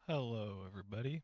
Hello, everybody.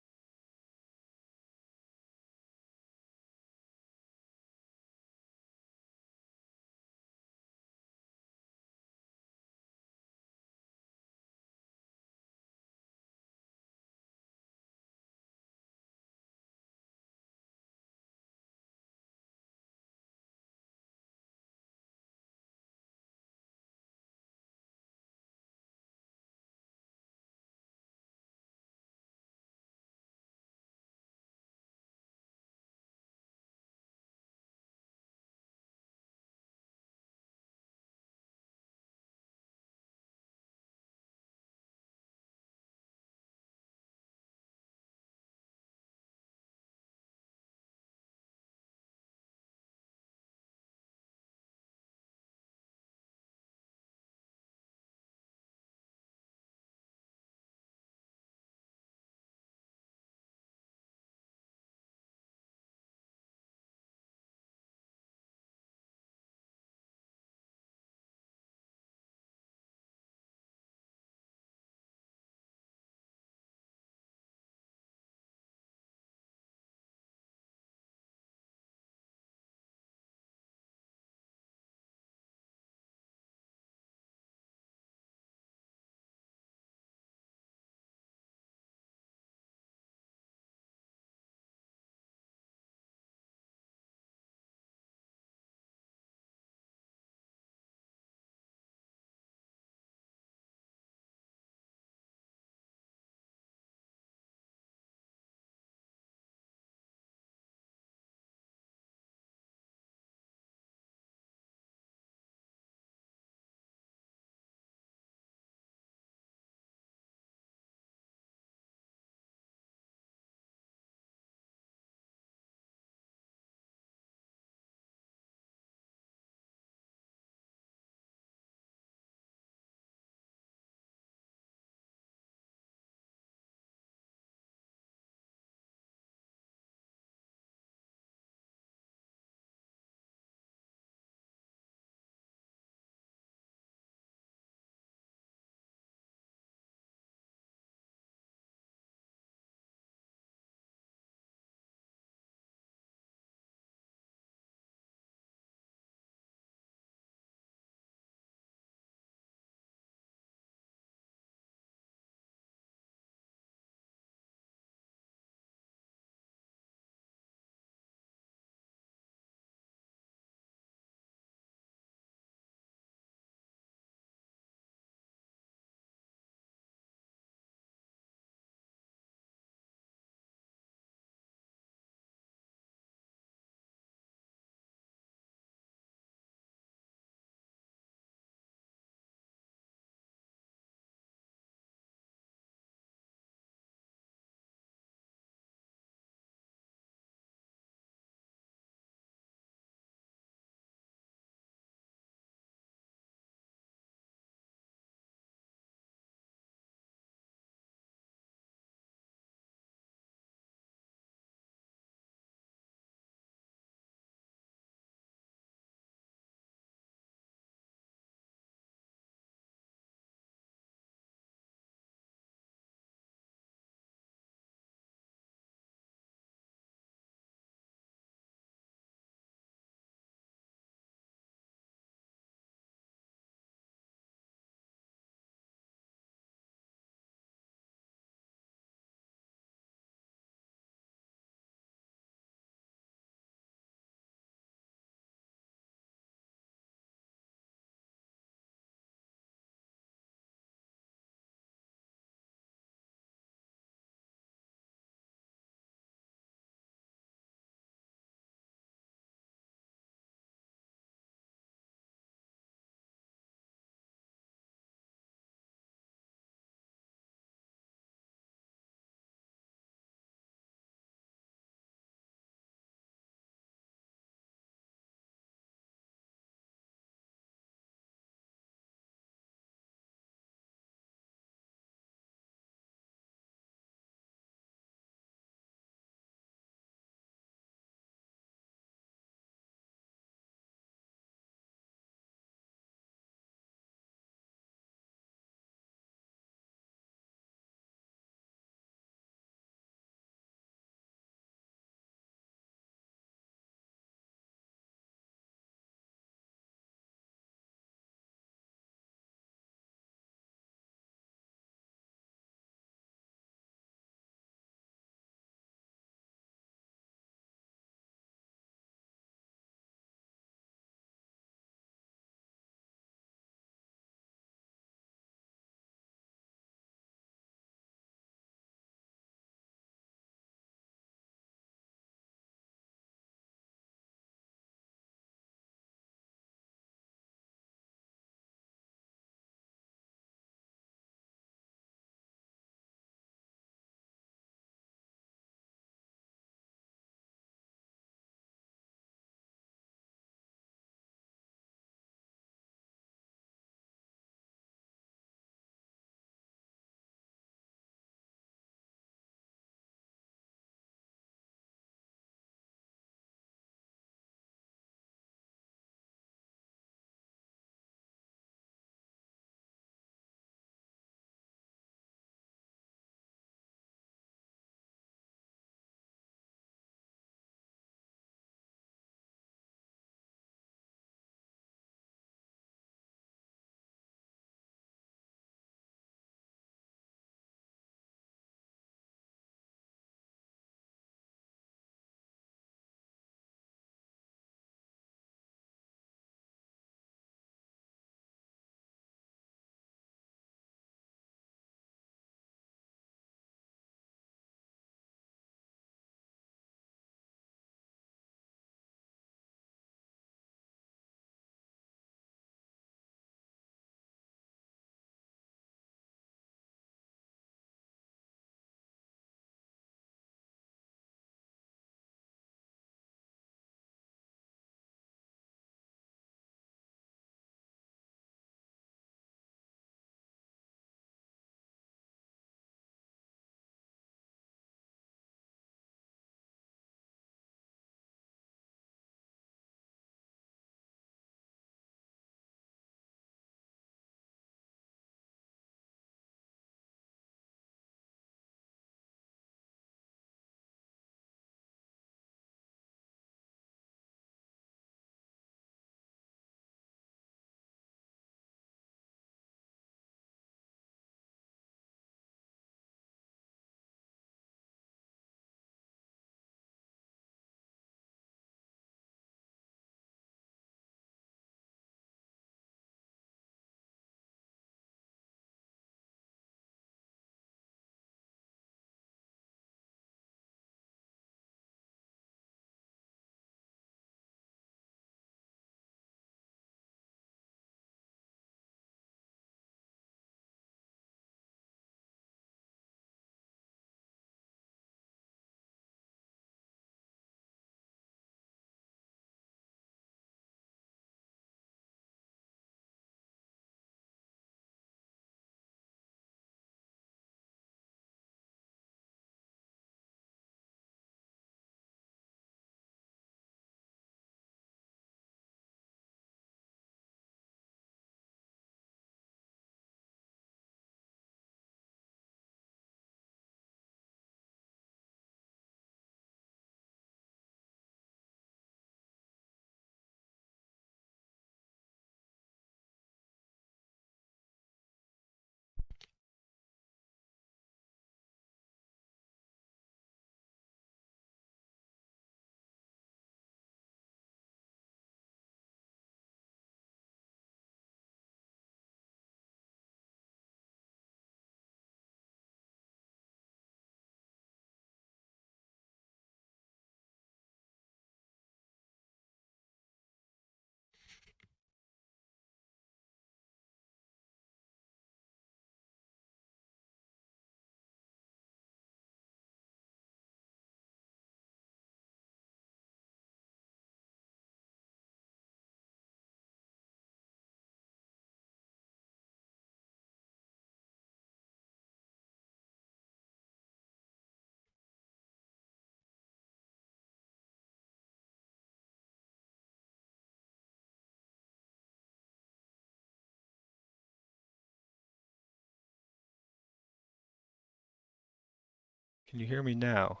Can you hear me now?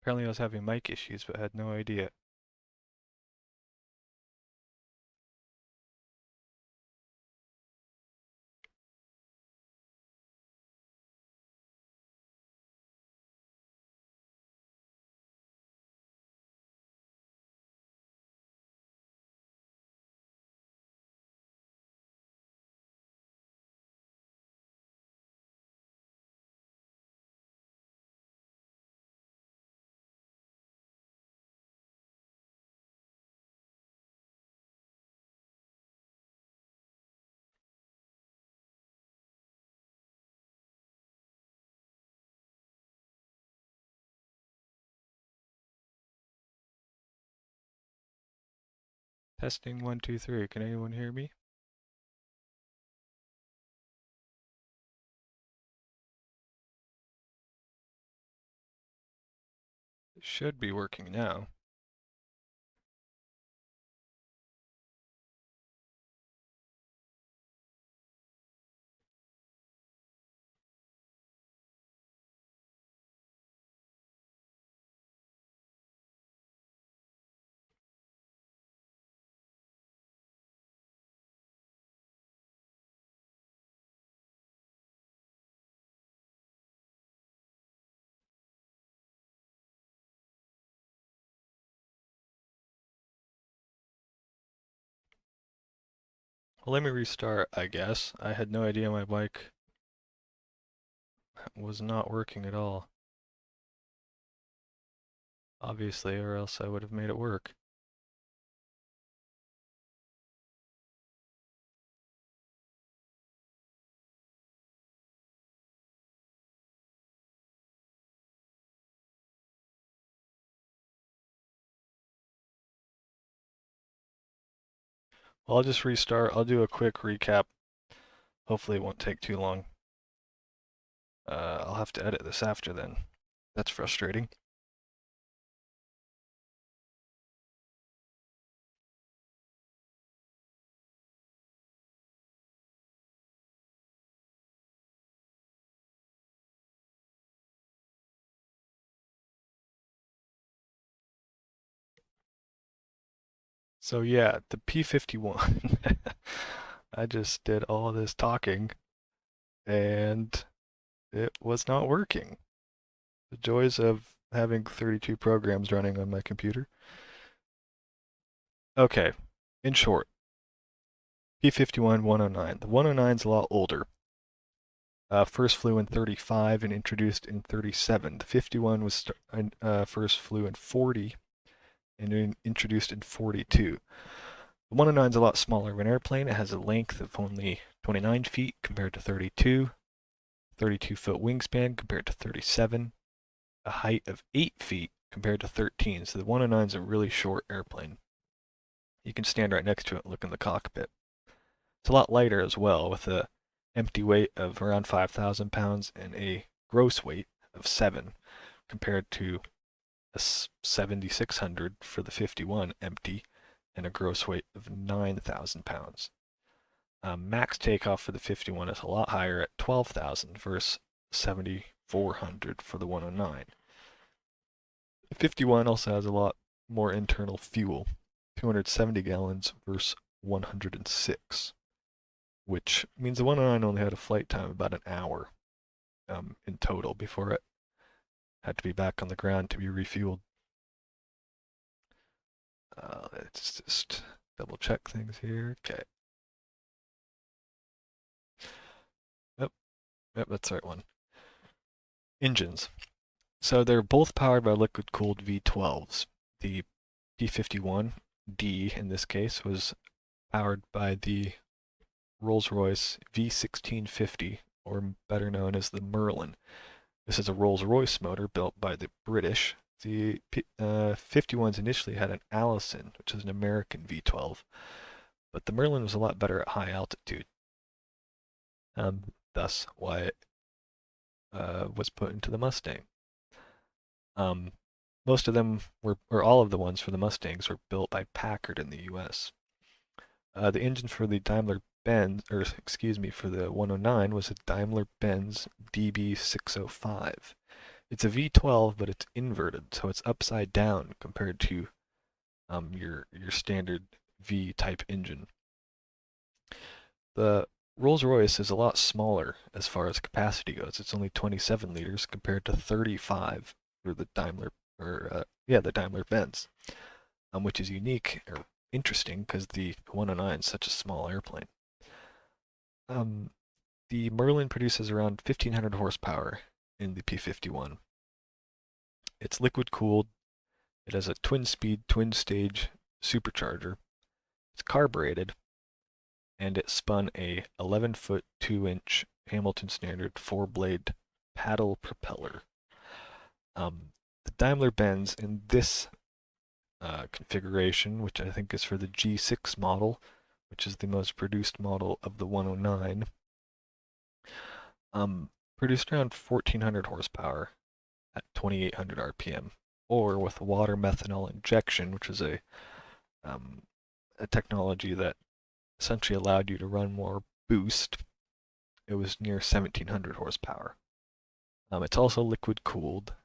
Apparently I was having mic issues, but had no idea. Testing 1, 2, 3. Can anyone hear me? It should be working now. Well, let me restart, I guess. I had no idea my mic was not working at all. Obviously, or else I would have made it work. Well, I'll just restart. I'll do a quick recap. Hopefully it won't take too long. I'll have to edit this after then. That's frustrating. So yeah, the P-51. I just did all this talking and it was not working. The joys of having 32 programs running on my computer. Okay, in short, P-51 109. The 109 is a lot older. First flew in 35 and introduced in 37. The 51 was first flew in 40 and introduced in 42. The 109 is a lot smaller of an airplane. It has a length of only 29 feet compared to 32, 32-foot wingspan compared to 37, a height of 8 feet compared to 13. So the 109 is a really short airplane. You can stand right next to it and look in the cockpit. It's a lot lighter as well, with a empty weight of around 5,000 pounds and a gross weight of 7, compared to a 7,600 for the 51 empty and a gross weight of 9,000 pounds. Max takeoff for the 51 is a lot higher at 12,000 versus 7,400 for the 109. The 51 also has a lot more internal fuel, 270 gallons versus 106, which means the 109 only had a flight time of about an hour in total before it had to be back on the ground to be refueled. Let's just double check things here. Okay. Yep, that's the right one. Engines. So they're both powered by liquid-cooled V12s. The P-51D, in this case, was powered by the Rolls-Royce V1650, or better known as the Merlin. This is a Rolls-Royce motor built by the British. The 51s initially had an Allison, which is an American V12, but the Merlin was a lot better at high altitude. Thus why it was put into the Mustang. Most of them were, or all of the ones for the Mustangs were built by Packard in the U.S. The engine for the Daimler-Benz, or excuse me, for the 109 was a Daimler-Benz DB605. It's a V12, but it's inverted, so it's upside down compared to your standard V-type engine. The Rolls-Royce is a lot smaller as far as capacity goes. It's only 27 liters compared to 35 for the the Daimler-Benz, which is unique or interesting because the 109 is such a small airplane. The Merlin produces around 1,500 horsepower in the P-51. It's liquid-cooled. It has a twin-speed, twin-stage supercharger. It's carbureted, and it spun a 11-foot, 2-inch Hamilton Standard 4-blade paddle propeller. The Daimler-Benz in this configuration, which I think is for the G6 model, which is the most produced model of the 109, produced around 1,400 horsepower at 2,800 RPM, or with water methanol injection, which is a technology that essentially allowed you to run more boost. It was near 1,700 horsepower. It's also liquid cooled,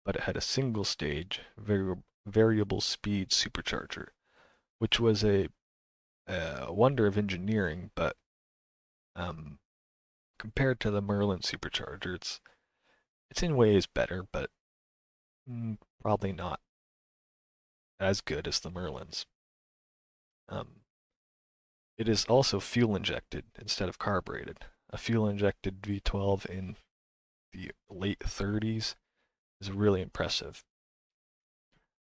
but it had a single stage variable speed supercharger, which was a wonder of engineering, but compared to the Merlin supercharger, it's in ways better, but probably not as good as the Merlins. It is also fuel injected instead of carbureted. A fuel injected V12 in the late 30s is really impressive.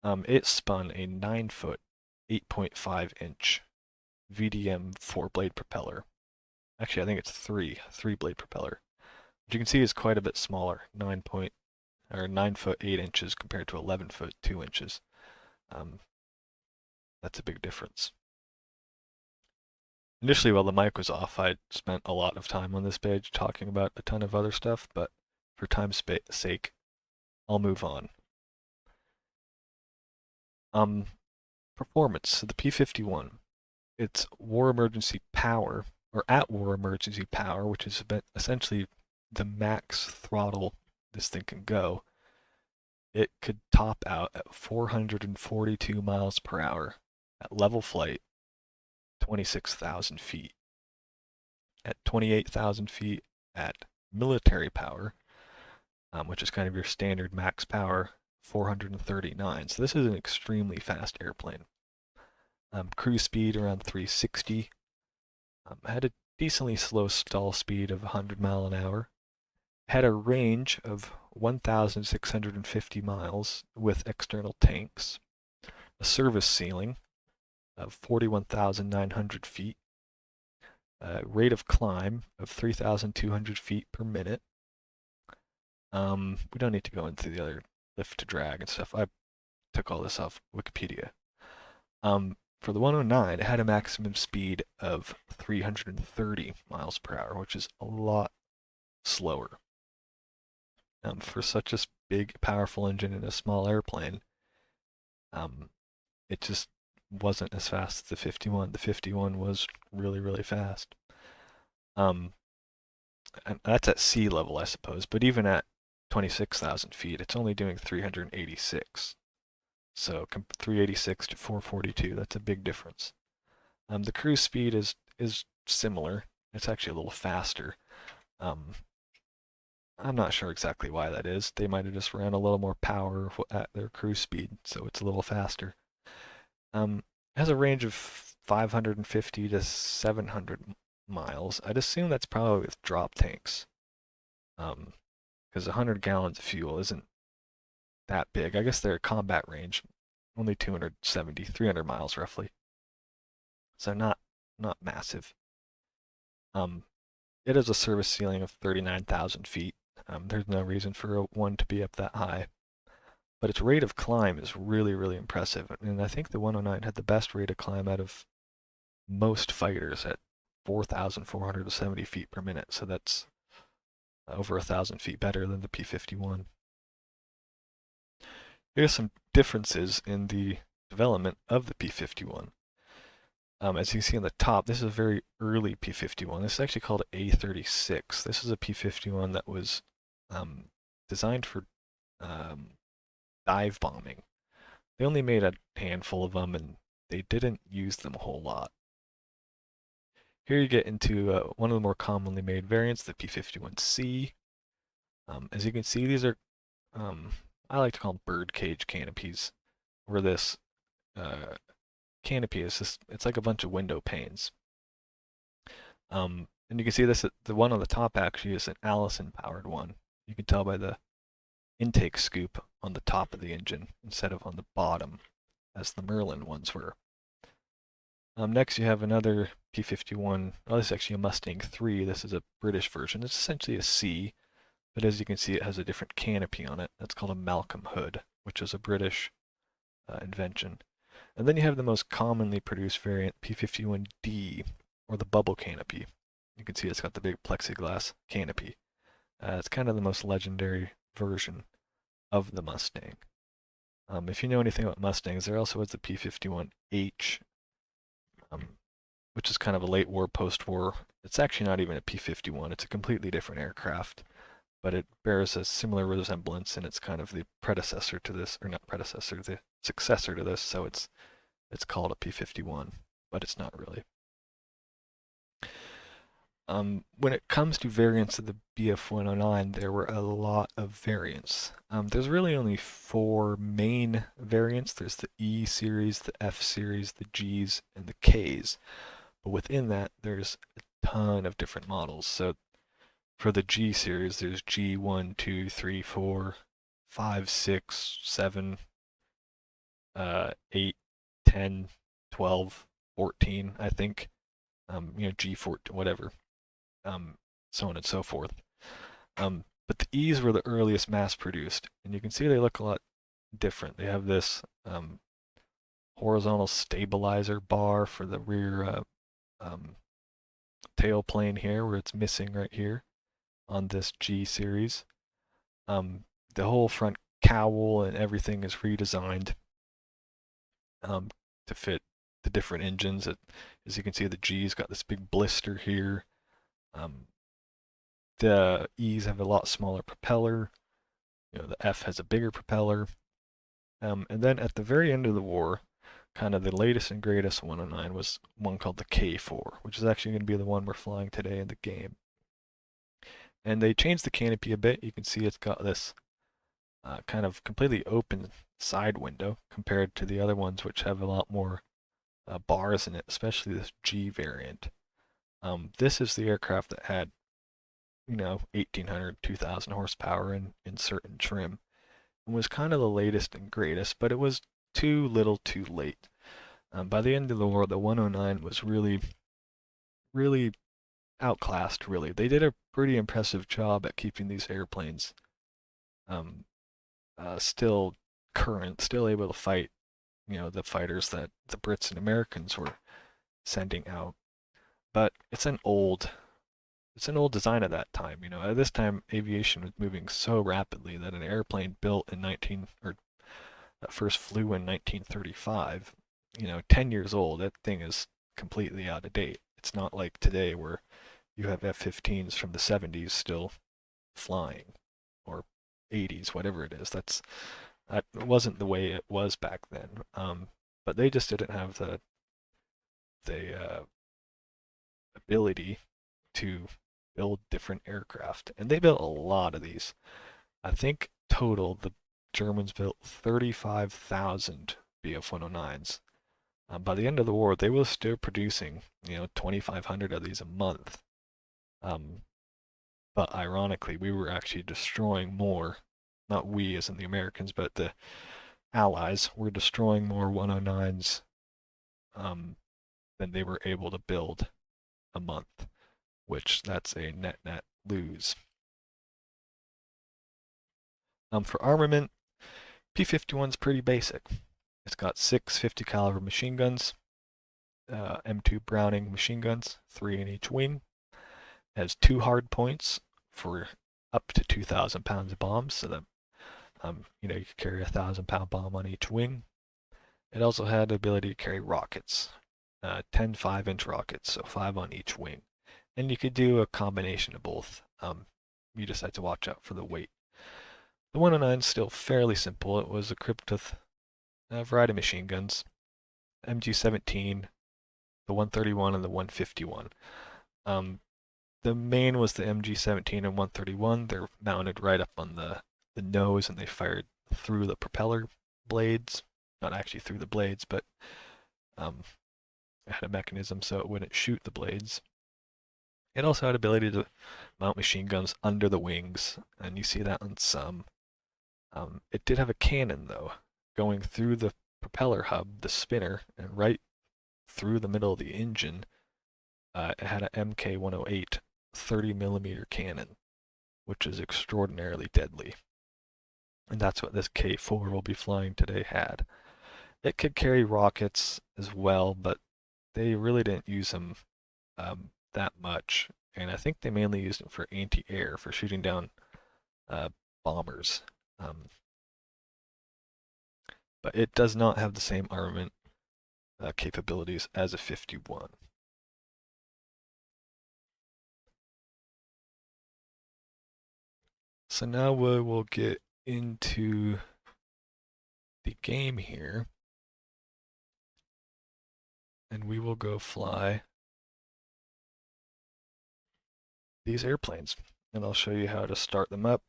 It spun a 9-foot, 8.5-inch VDM 4-blade propeller. Actually, I think it's 3-blade propeller. Which you can see is quite a bit smaller, 9 foot 8 inches compared to 11 foot 2 inches. That's a big difference. Initially, while the mic was off, I spent a lot of time on this page talking about a ton of other stuff, but for time's sake, I'll move on. Performance. So the P-51, it's war emergency power, or at war emergency power, which is essentially the max throttle this thing can go. It could top out at 442 miles per hour at level flight, 26,000 feet. At 28,000 feet at military power, which is kind of your standard max power, 439. So this is an extremely fast airplane. Cruise speed around 360. Had a decently slow stall speed of 100 miles an hour. Had a range of 1,650 miles with external tanks. A service ceiling of 41,900 feet. Rate of climb of 3,200 feet per minute. We don't need to go into the other lift to drag and stuff. I took all this off Wikipedia. For the 109, it had a maximum speed of 330 miles per hour, which is a lot slower. For such a big, powerful engine in a small airplane, it just wasn't as fast as the 51. The 51 was really, really fast. And that's at sea level, I suppose, but even at 26,000 feet, it's only doing 386. So 386 to 442, that's a big difference. The cruise speed is similar. It's actually a little faster. I'm not sure exactly why that is. They might have just ran a little more power at their cruise speed, so it's a little faster. It has a range of 550 to 700 miles. I'd assume that's probably with drop tanks. Because 100 gallons of fuel isn't that big. I guess their combat range, only 270, 300 miles roughly. So not massive. It has a service ceiling of 39,000 feet. There's no reason for one to be up that high. But its rate of climb is really, really impressive. And I think the 109 had the best rate of climb out of most fighters at 4,470 feet per minute. So that's over 1,000 feet better than the P-51. Here's some differences in the development of the P-51. As you can see on the top, this is a very early P-51. This is actually called A-36. This is a P-51 that was designed for dive bombing. They only made a handful of them, and they didn't use them a whole lot. Here you get into one of the more commonly made variants, the P-51C. As you can see, these are, I like to call them birdcage canopies, where this canopy is just, it's like a bunch of window panes. And you can see this, the one on the top actually is an Allison-powered one. You can tell by the intake scoop on the top of the engine instead of on the bottom, as the Merlin ones were. Next you have another P-51, oh, this is actually a Mustang 3. This is a British version. It's essentially a C, but as you can see it has a different canopy on it. That's called a Malcolm hood, which is a British invention. And then you have the most commonly produced variant, P-51D, or the bubble canopy. You can see it's got the big plexiglass canopy. It's kind of the most legendary version of the Mustang. If you know anything about Mustangs, there also is the P-51H, which is kind of a late war, post-war. It's actually not even a P-51. It's a completely different aircraft, but it bears a similar resemblance, and it's kind of the predecessor to this, or not predecessor, the successor to this, so it's called a P-51, but it's not really. When it comes to variants of the BF-109, there were a lot of variants. There's really only 4 main variants. There's the E series, the F series, the Gs, and the Ks. But within that, there's a ton of different models. So for the G series, there's G1, 2, 3, 4, 5, 6, 7, 8, 10, 12, 14, I think. G14, whatever. So on and so forth. But the E's were the earliest mass-produced, and you can see they look a lot different. They have this horizontal stabilizer bar for the rear tail plane here, where it's missing right here on this G series. The whole front cowl and everything is redesigned to fit the different engines. As you can see, the G's got this big blister here. The E's have a lot smaller propeller. The F has a bigger propeller. And then at the very end of the war, kind of the latest and greatest 109 was one called the K4, which is actually going to be the one we're flying today in the game. And they changed the canopy a bit. You can see it's got this kind of completely open side window compared to the other ones, which have a lot more bars in it, especially this G variant. This is the aircraft that had 1,800, 2,000 horsepower in certain trim. It was kind of the latest and greatest, but it was too little too late. By the end of the war, the 109 was really, really outclassed, really. They did a pretty impressive job at keeping these airplanes still current, still able to fight, the fighters that the Brits and Americans were sending out. But it's an old design at that time. At this time, aviation was moving so rapidly that an airplane built in that first flew in 1935, 10 years old, that thing is completely out of date. It's not like today where you have F-15s from the 70s still flying, or 80s, whatever it is. That wasn't the way it was back then. But they just didn't have the ability to build different aircraft, and they built a lot of these. I think total the Germans built 35,000 BF-109s. By the end of the war, they were still producing 2,500 of these a month. But ironically, we were actually destroying more, not we as in the Americans, but the Allies were destroying more 109s than they were able to build a month, which that's a net lose. For armament, P-51's pretty basic. It's got 6 50 caliber machine guns, M2 Browning machine guns, 3 in each wing. It has 2 hard points for up to 2,000 pounds of bombs, so that you could carry a 1,000-pound bomb on each wing. It also had the ability to carry rockets, 10 5-inch rockets, so 5 on each wing. And you could do a combination of both. You just had to watch out for the weight. The 109 is still fairly simple. It was equipped with a variety of machine guns, MG-17, the 131, and the 151. The main was the MG-17 and 131. They're mounted right up on the nose, and they fired through the propeller blades. Not actually through the blades, but it had a mechanism so it wouldn't shoot the blades. It also had ability to mount machine guns under the wings, and you see that on some. It did have a cannon, though, going through the propeller hub, the spinner, and right through the middle of the engine. It had an MK-108 30mm cannon, which is extraordinarily deadly. And that's what this K4 we'll be flying today had. It could carry rockets as well, but they really didn't use them that much. And I think they mainly used them for anti-air, for shooting down bombers. But it does not have the same armament capabilities as a 51. So now we will get into the game here, and we will go fly these airplanes, and I'll show you how to start them up,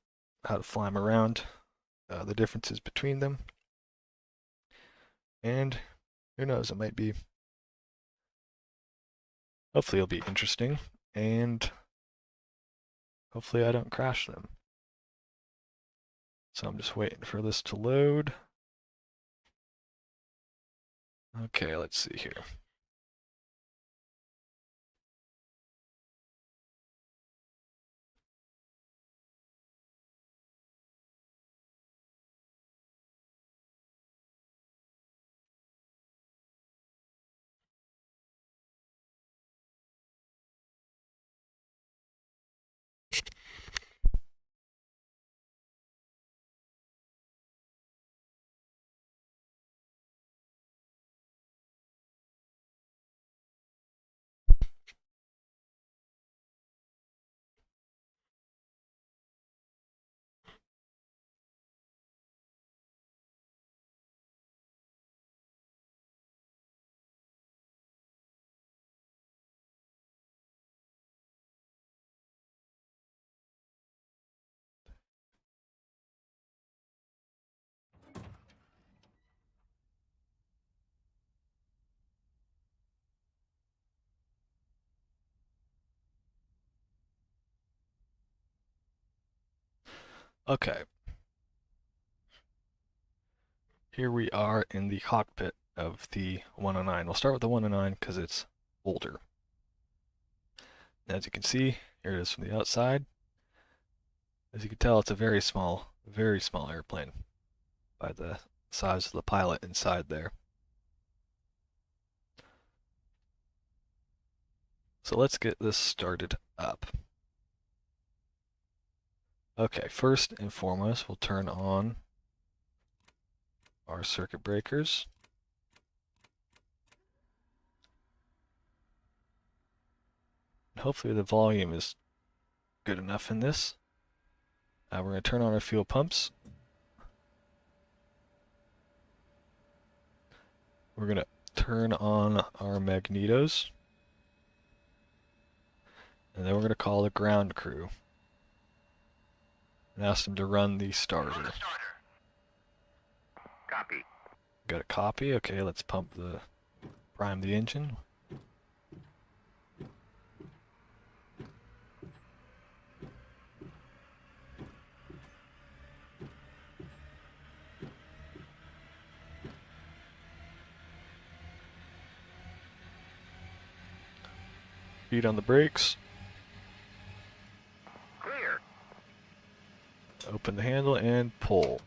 how to fly them around, the differences between them, and who knows, it might be, hopefully it'll be interesting, and hopefully I don't crash them. So I'm just waiting for this to load. Okay, let's see here. Okay. Here we are in the cockpit of the 109. We'll start with the 109 because it's older. As you can see, here it is from the outside. As you can tell, it's a very small airplane by the size of the pilot inside there. So let's get this started up. Okay, first and foremost, we'll turn on our circuit breakers. And hopefully the volume is good enough in this. We're going to turn on our fuel pumps. We're going to turn on our magnetos. And then we're going to call the ground crew and ask them to run the starter. Copy. Got a copy? Okay, let's prime the engine. Feet on the brakes. Clear. Open the handle and pull.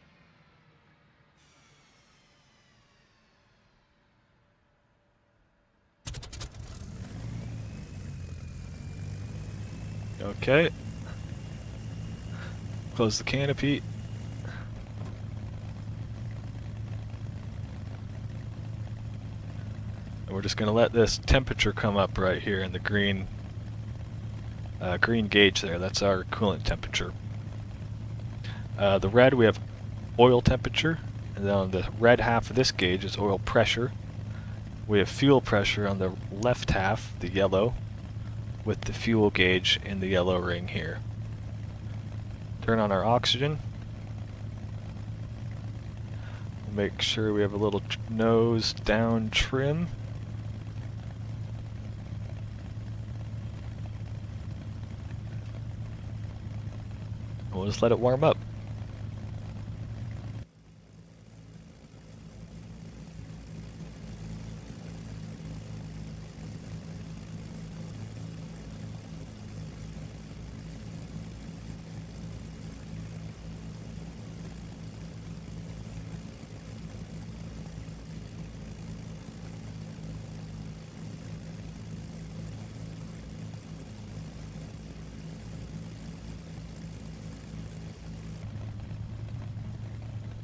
Okay. Close the canopy. And we're just going to let this temperature come up right here in the green gauge there. That's our coolant temperature. The red, we have oil temperature, and then on the red half of this gauge is oil pressure. We have fuel pressure on the left half, the yellow, with the fuel gauge in the yellow ring here. Turn on our oxygen. Make sure we have a little nose down trim. We'll just let it warm up.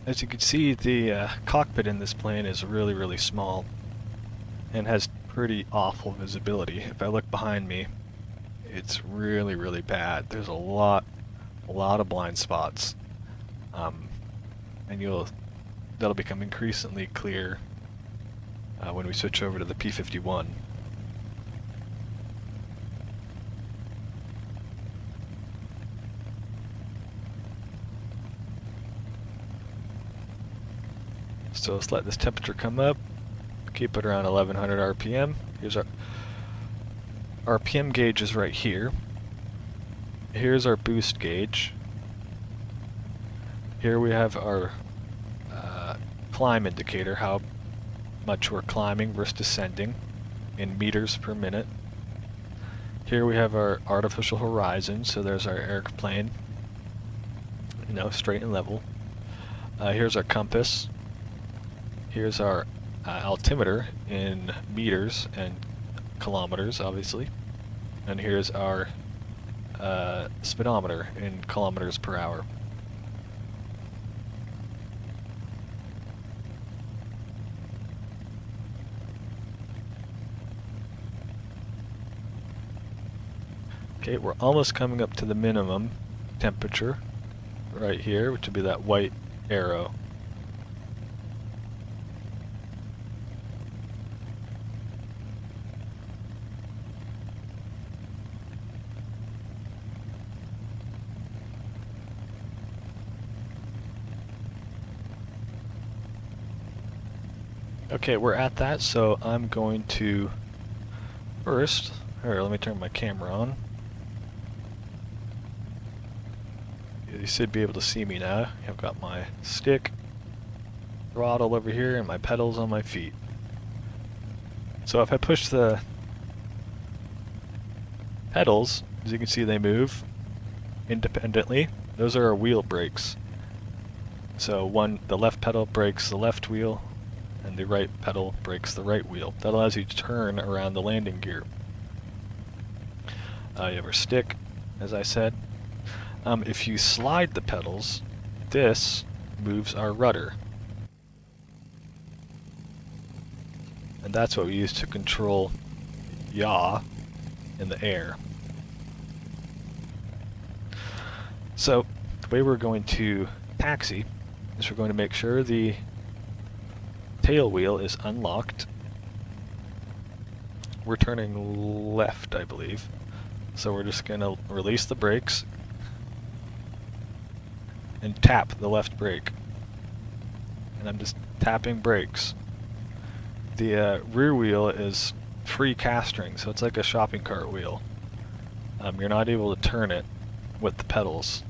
As you can see, the cockpit in this plane is really, really small and has pretty awful visibility. If I look behind me, it's really, really bad. There's a lot of blind spots, and that'll become increasingly clear when we switch over to the P-51. So let's let this temperature come up, keep it around 1100 RPM. Here's our RPM gauge is right here. Here's our boost gauge. Here we have our climb indicator, how much we're climbing versus descending in meters per minute. Here we have our artificial horizon, so there's our airplane, straight and level. Here's our compass. Here's our altimeter in meters and kilometers, obviously. And here's our speedometer in kilometers per hour. Okay, we're almost coming up to the minimum temperature right here, which would be that white arrow. Okay, we're at that, so I'm going to first, here, let me turn my camera on. You should be able to see me now. I've got my stick, throttle over here, and my pedals on my feet. So if I push the pedals, as you can see, they move independently. Those are our wheel brakes. So the left pedal brakes the left wheel, and the right pedal brakes the right wheel. That allows you to turn around the landing gear. You have our stick, as I said. If you slide the pedals, this moves our rudder. And that's what we use to control yaw in the air. So the way we're going to taxi is we're going to make sure the tail wheel is unlocked. We're turning left, I believe. So we're just going to release the brakes and tap the left brake. And I'm just tapping brakes. The rear wheel is free castering, so it's like a shopping cart wheel. You're not able to turn it with the pedals.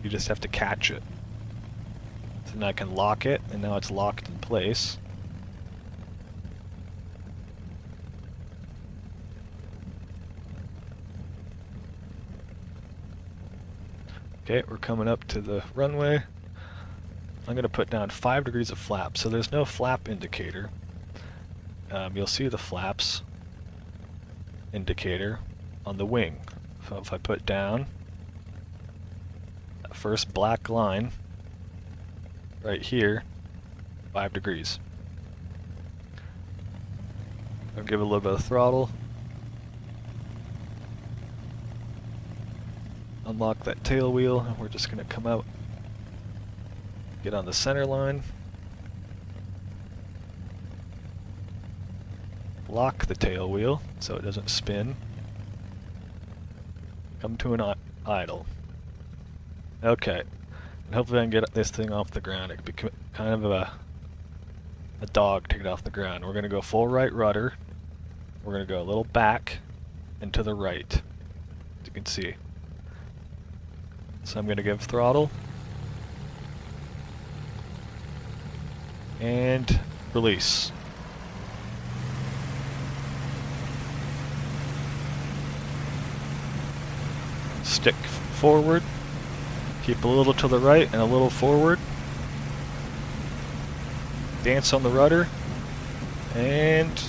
You just have to catch it. So now I can lock it, and now it's locked in place. Okay, we're coming up to the runway. I'm going to put down 5 degrees of flap. So there's no flap indicator. You'll see the flaps indicator on the wing. So if I put down that first black line right here, 5 degrees. I'll give it a little bit of throttle. unlock that tail wheel, and we're just going to come out, get on the center line, lock the tail wheel so it doesn't spin, come to an idle. Okay, and hopefully I can get this thing off the ground. It could be kind of a dog to get off the ground. We're going to go full right rudder, we're going to go a little back and to the right, as you can see. So I'm going to give throttle and release. Stick forward, keep a little to the right and a little forward. Dance on the rudder, and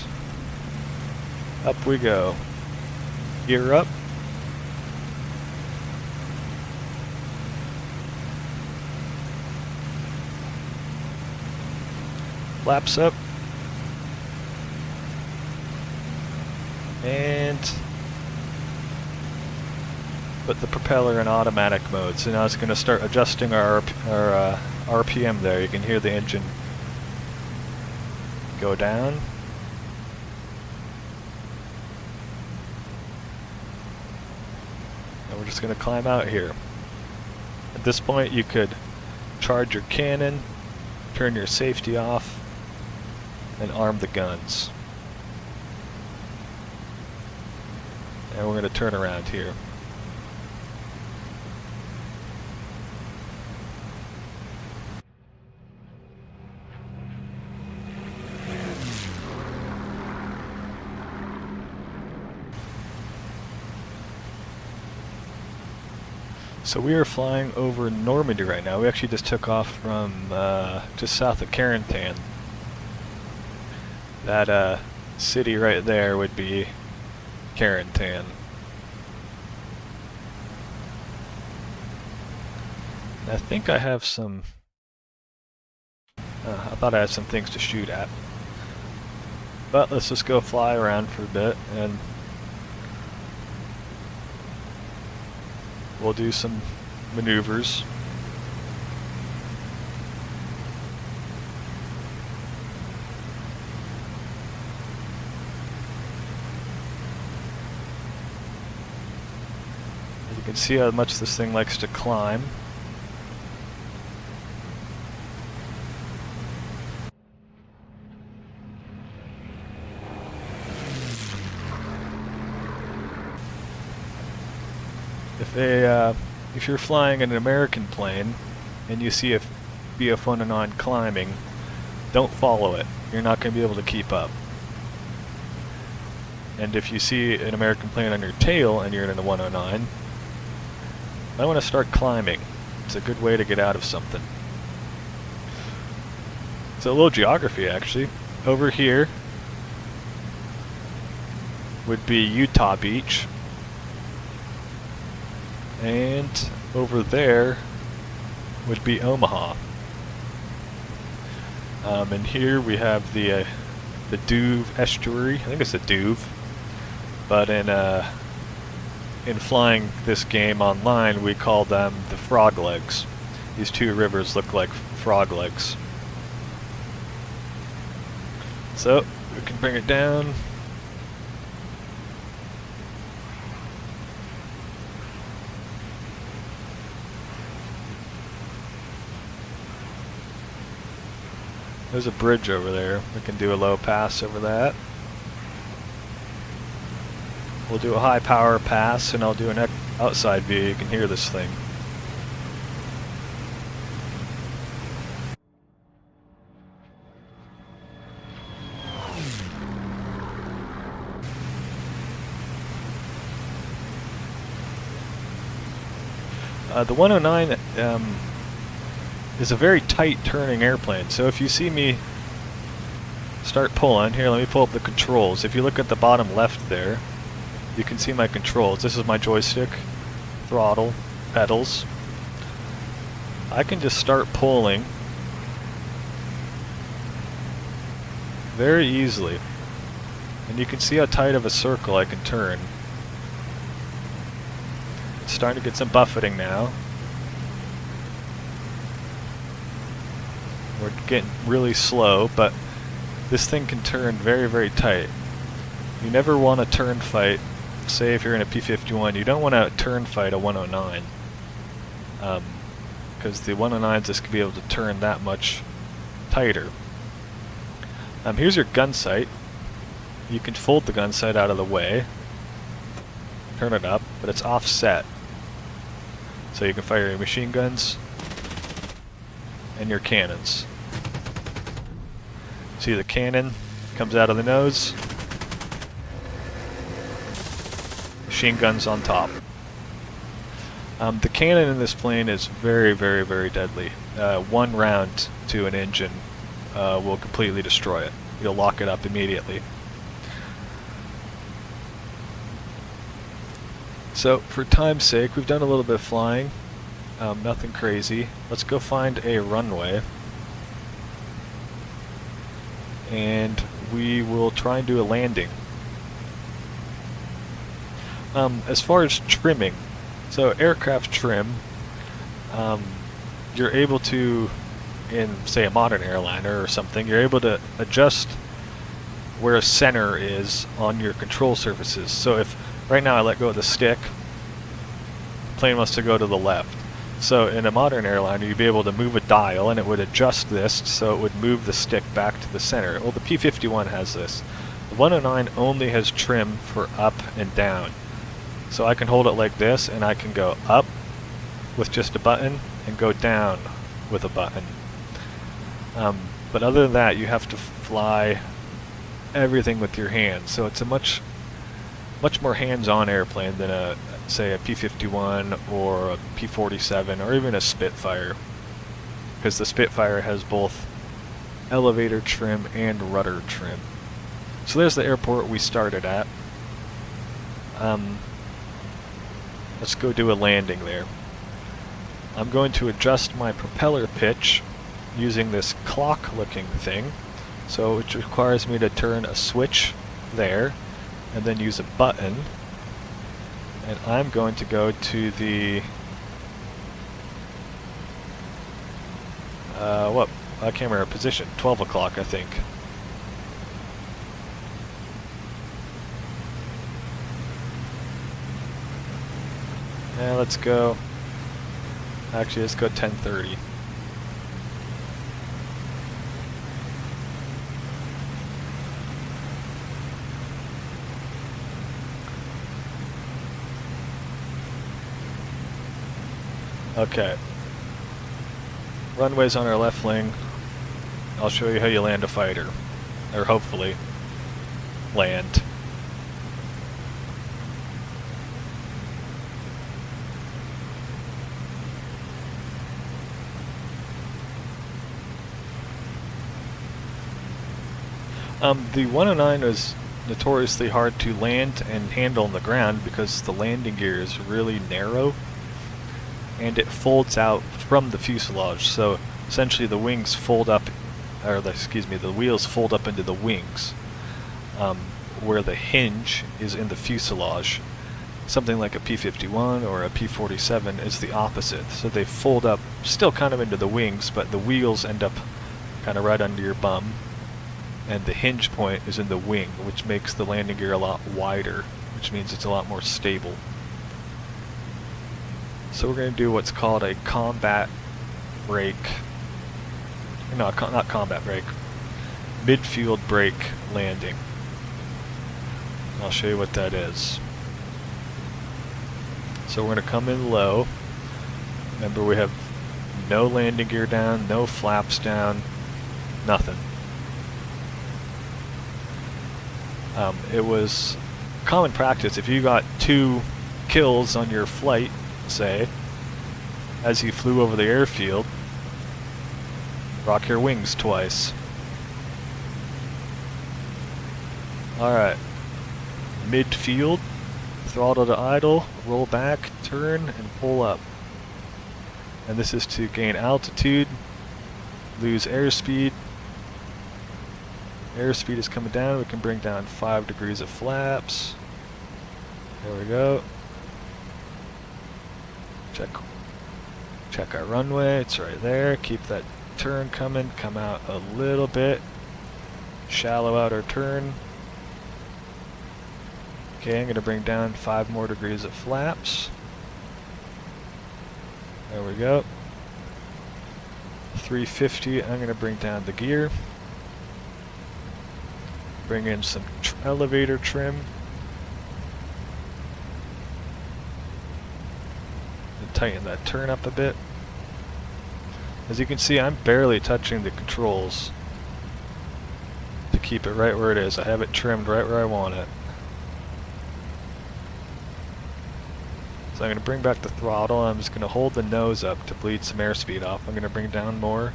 up we go. Gear up. Flaps up. And put the propeller in automatic mode. So now it's going to start adjusting our RPM there. You can hear the engine go down. And we're just going to climb out here. At this point you could charge your cannon, turn your safety off, and arm the guns. And we're going to turn around here. So we are flying over Normandy right now. We actually just took off from just south of Carentan. That city right there would be Carentan. I think I have some... I thought I had some things to shoot at. But let's just go fly around for a bit and we'll do some maneuvers. You can see how much this thing likes to climb. If you're flying an American plane and you see a BF-109 climbing, don't follow it. You're not going to be able to keep up. And if you see an American plane on your tail and you're in a 109, I want to start climbing. It's a good way to get out of something. So a little geography actually. Over here would be Utah Beach. And over there would be Omaha. And here we have the Duve estuary. I think it's the Duve. But in flying this game online, we call them the frog legs. These two rivers look like frog legs. So we can bring it down. There's a bridge over there. We can do a low pass over that. We'll do a high power pass and I'll do an outside view. You can hear this thing. The 109 is a very tight turning airplane, so if you see me start pulling, here let me pull up the controls. If you look at the bottom left there, you can see my controls. This is my joystick, throttle, pedals. I can just start pulling very easily, and you can see how tight of a circle I can turn. It's starting to get some buffeting now. We're getting really slow, but this thing can turn very, very tight. You never want to turn fight. Say if you're in a P-51, you don't want to turn fight a 109. Because the 109s just could be able to turn that much tighter. Here's your gun sight. You can fold the gun sight out of the way, turn it up, but it's offset. So you can fire your machine guns and your cannons. See, the cannon comes out of the nose, machine guns on top. The cannon in this plane is very, very, very deadly. One round to an engine will completely destroy it. You'll lock it up immediately. So, for time's sake, we've done a little bit of flying. Nothing crazy. Let's go find a runway. And we will try and do a landing. As far as trimming, so aircraft trim, you're able to, in say a modern airliner or something, you're able to adjust where a center is on your control surfaces. So if right now I let go of the stick, the plane wants to go to the left. So in a modern airliner, you'd be able to move a dial and it would adjust this so it would move the stick back to the center. Well, the P-51 has this. The 109 only has trim for up and down. So I can hold it like this and I can go up with just a button and go down with a button. But other than that, you have to fly everything with your hands. So it's a much more hands-on airplane than a, say, a P-51 or a P-47 or even a Spitfire, because the Spitfire has both elevator trim and rudder trim. So there's the airport we started at. Let's go do a landing there. I'm going to adjust my propeller pitch using this clock-looking thing, so it requires me to turn a switch there and then use a button. And I'm going to go to the what? I can't remember position. 12 o'clock, I think. Yeah, let's go. Actually, let's go 10:30. Okay. Runway's on our left wing. I'll show you how you land a fighter. Or hopefully land. The 109 is notoriously hard to land and handle on the ground because the landing gear is really narrow and it folds out from the fuselage. So essentially the wings fold up, or the wheels fold up into the wings, where the hinge is in the fuselage. Something like a P-51 or a P-47 is the opposite. So they fold up still kind of into the wings, but the wheels end up kind of right under your bum. And the hinge point is in the wing, which makes the landing gear a lot wider, which means it's a lot more stable. So we're going to do what's called a combat brake. No, not combat brake. Midfield brake landing. I'll show you what that is. So we're going to come in low. Remember, we have no landing gear down, no flaps down, nothing. It was common practice if you got 2 kills on your flight, say, as you flew over the airfield, rock your wings twice. Alright, midfield, throttle to idle, roll back, turn, and pull up. And this is to gain altitude, lose airspeed. Airspeed is coming down. We can bring down 5 degrees of flaps. There we go. Check our runway, it's right there. Keep that turn coming, come out a little bit. Shallow out our turn. Okay, I'm gonna bring down 5 more degrees of flaps. There we go. 350, I'm gonna bring down the gear. Bring in some elevator trim. And tighten that turn up a bit. As you can see, I'm barely touching the controls to keep it right where it is. I have it trimmed right where I want it. So I'm going to bring back the throttle. I'm just going to hold the nose up to bleed some airspeed off. I'm going to bring down more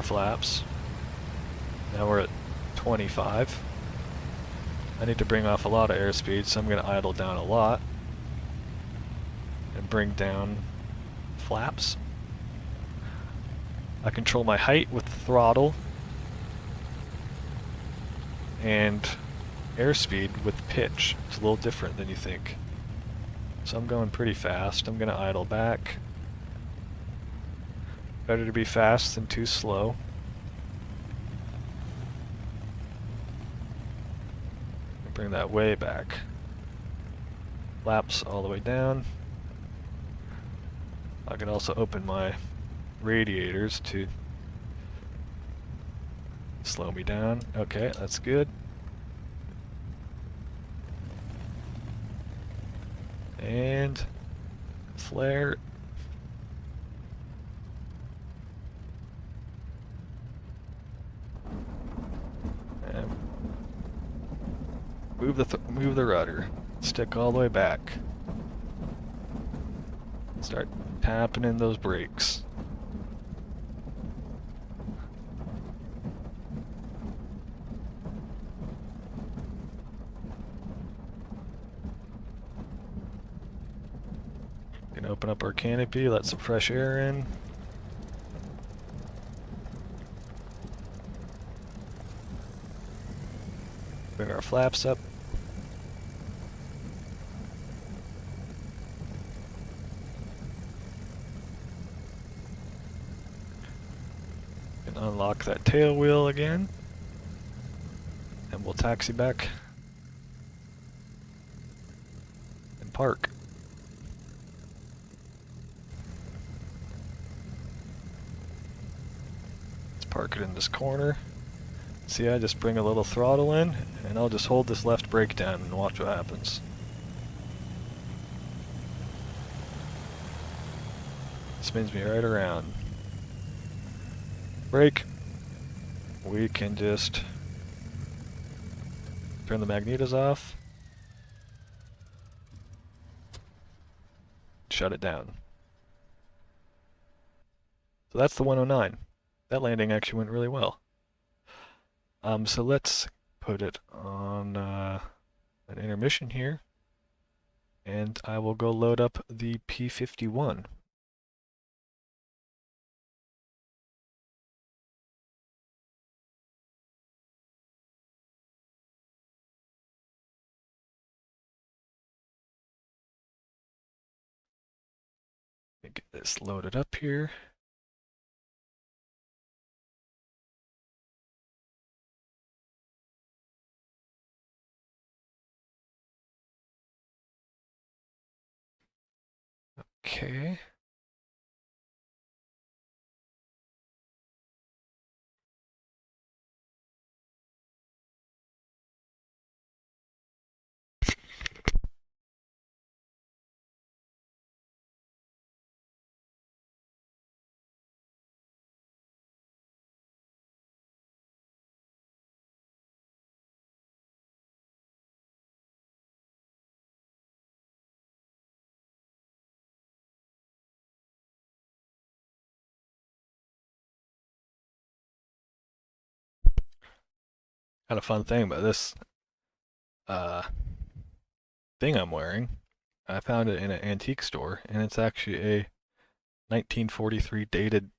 flaps. Now we're at 25. I need to bring off a lot of airspeed, so I'm going to idle down a lot and bring down flaps. I control my height with the throttle and airspeed with pitch. It's a little different than you think. So I'm going pretty fast. I'm going to idle back. Better to be fast than too slow. Bring that way back. Flaps all the way down. I can also open my radiators to slow me down. Okay, that's good. And flare. And move the rudder. Stick all the way back. Start tapping in those brakes. Can open up our canopy, let some fresh air in. Bring our flaps up. And unlock that tail wheel again. And we'll taxi back and park. Let's park it in this corner. See, I just bring a little throttle in, and I'll just hold this left brake down and watch what happens. Spins me right around. Brake. We can just turn the magnetos off. Shut it down. So that's the 109. That landing actually went really well. So let's put it on an intermission here, and I will go load up the P-51. Get this loaded up here. Okay. Kind of fun thing about this thing I'm wearing. I found it in an antique store, and it's actually a 1943 dated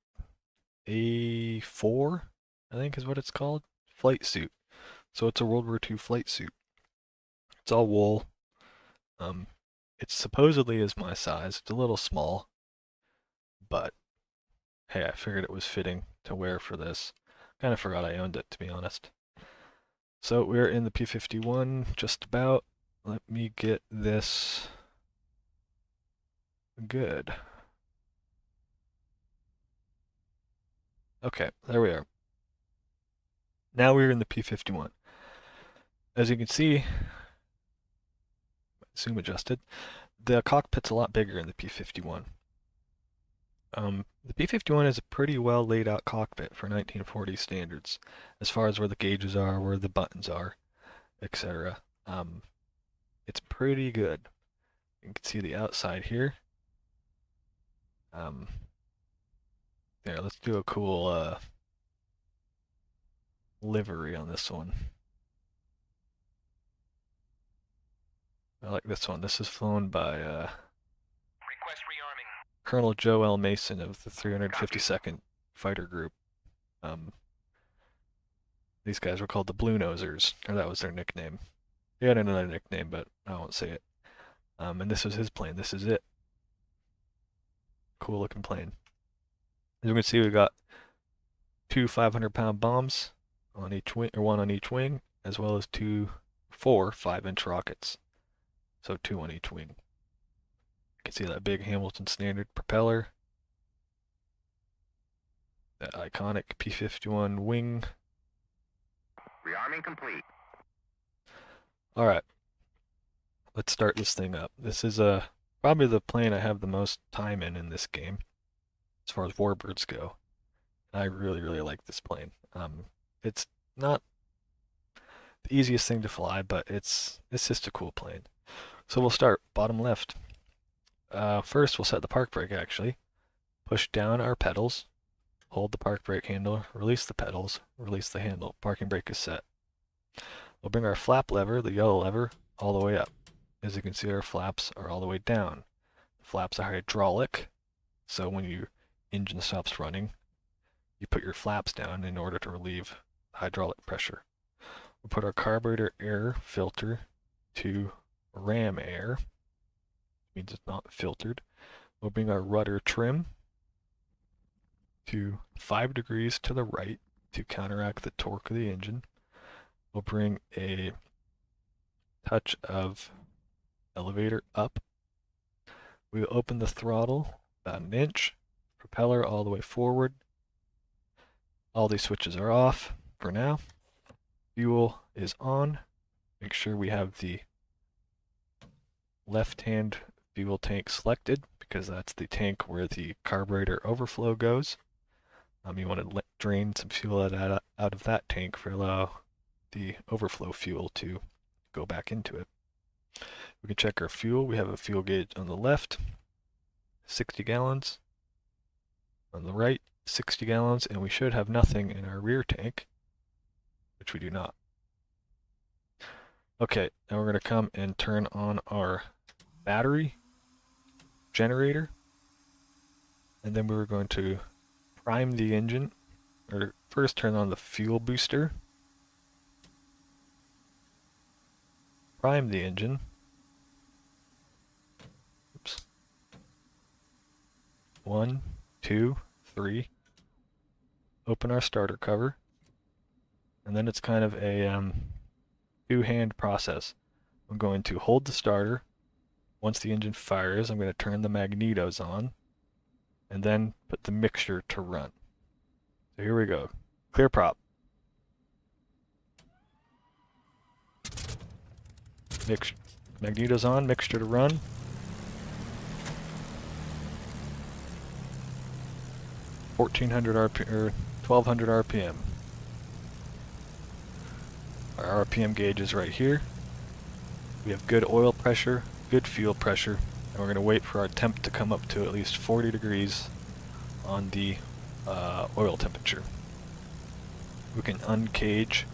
A4, I think is what it's called, flight suit. So it's a World War II flight suit. It's all wool. It supposedly is my size. It's a little small, but hey, I figured it was fitting to wear for this. Kind of forgot I owned it, to be honest. So we're in the P-51, just about. Let me get this good. Okay, there we are. Now we're in the P-51. As you can see, zoom adjusted, the cockpit's a lot bigger in the P-51. The P-51 is a pretty well laid out cockpit for 1940 standards, as far as where the gauges are, where the buttons are, etc. It's pretty good. You can see the outside here. There, let's do a cool livery on this one. I like this one. This is flown by Request rearming. Colonel Joe L. Mason of the 352nd Fighter Group. These guys were called the Blue Nosers, or that was their nickname. They had another nickname, but I won't say it. And this was his plane. This is it. Cool looking plane. As you can see, we got two 500-pound bombs on each wing, or one on each wing, as well as four 5-inch rockets. So 2 on each wing. You can see that big Hamilton Standard propeller. That iconic P-51 wing. Rearming complete. Alright. Let's start this thing up. This is probably the plane I have the most time in this game, as far as warbirds go. I really, really like this plane. It's not the easiest thing to fly, but it's just a cool plane. So we'll start bottom left. First, we'll set the park brake, actually. Push down our pedals, hold the park brake handle, release the pedals, release the handle. Parking brake is set. We'll bring our flap lever, the yellow lever, all the way up. As you can see, our flaps are all the way down. The flaps are hydraulic, so when your engine stops running, you put your flaps down in order to relieve hydraulic pressure. We'll put our carburetor air filter to ram air, means it's not filtered. We'll bring our rudder trim to 5 degrees to the right to counteract the torque of the engine. We'll bring a touch of elevator up. We'll open the throttle about 1 inch, propeller all the way forward. All these switches are off for now. Fuel is on. Make sure we have the left-hand fuel tank selected, because that's the tank where the carburetor overflow goes. You want to drain some fuel out of that tank for allow the overflow fuel to go back into it. We can check our fuel. We have a fuel gauge on the left, 60 gallons. On the right, 60 gallons, and we should have nothing in our rear tank, which we do not. Okay, now we're going to come and turn on our battery generator, and then we're going to prime the engine, or first turn on the fuel booster, prime the engine. Oops. 1, 2, 3. Open our starter cover, and then it's kind of a two-hand process. I'm going to hold the starter. Once the engine fires, I'm going to turn the magnetos on, and then put the mixture to run. So here we go. Clear prop. Magnetos on, mixture to run. RPM, or 1200 RPM. Our RPM gauge is right here. We have good oil pressure, good fuel pressure, and we're going to wait for our temp to come up to at least 40 degrees on the oil temperature. We can uncage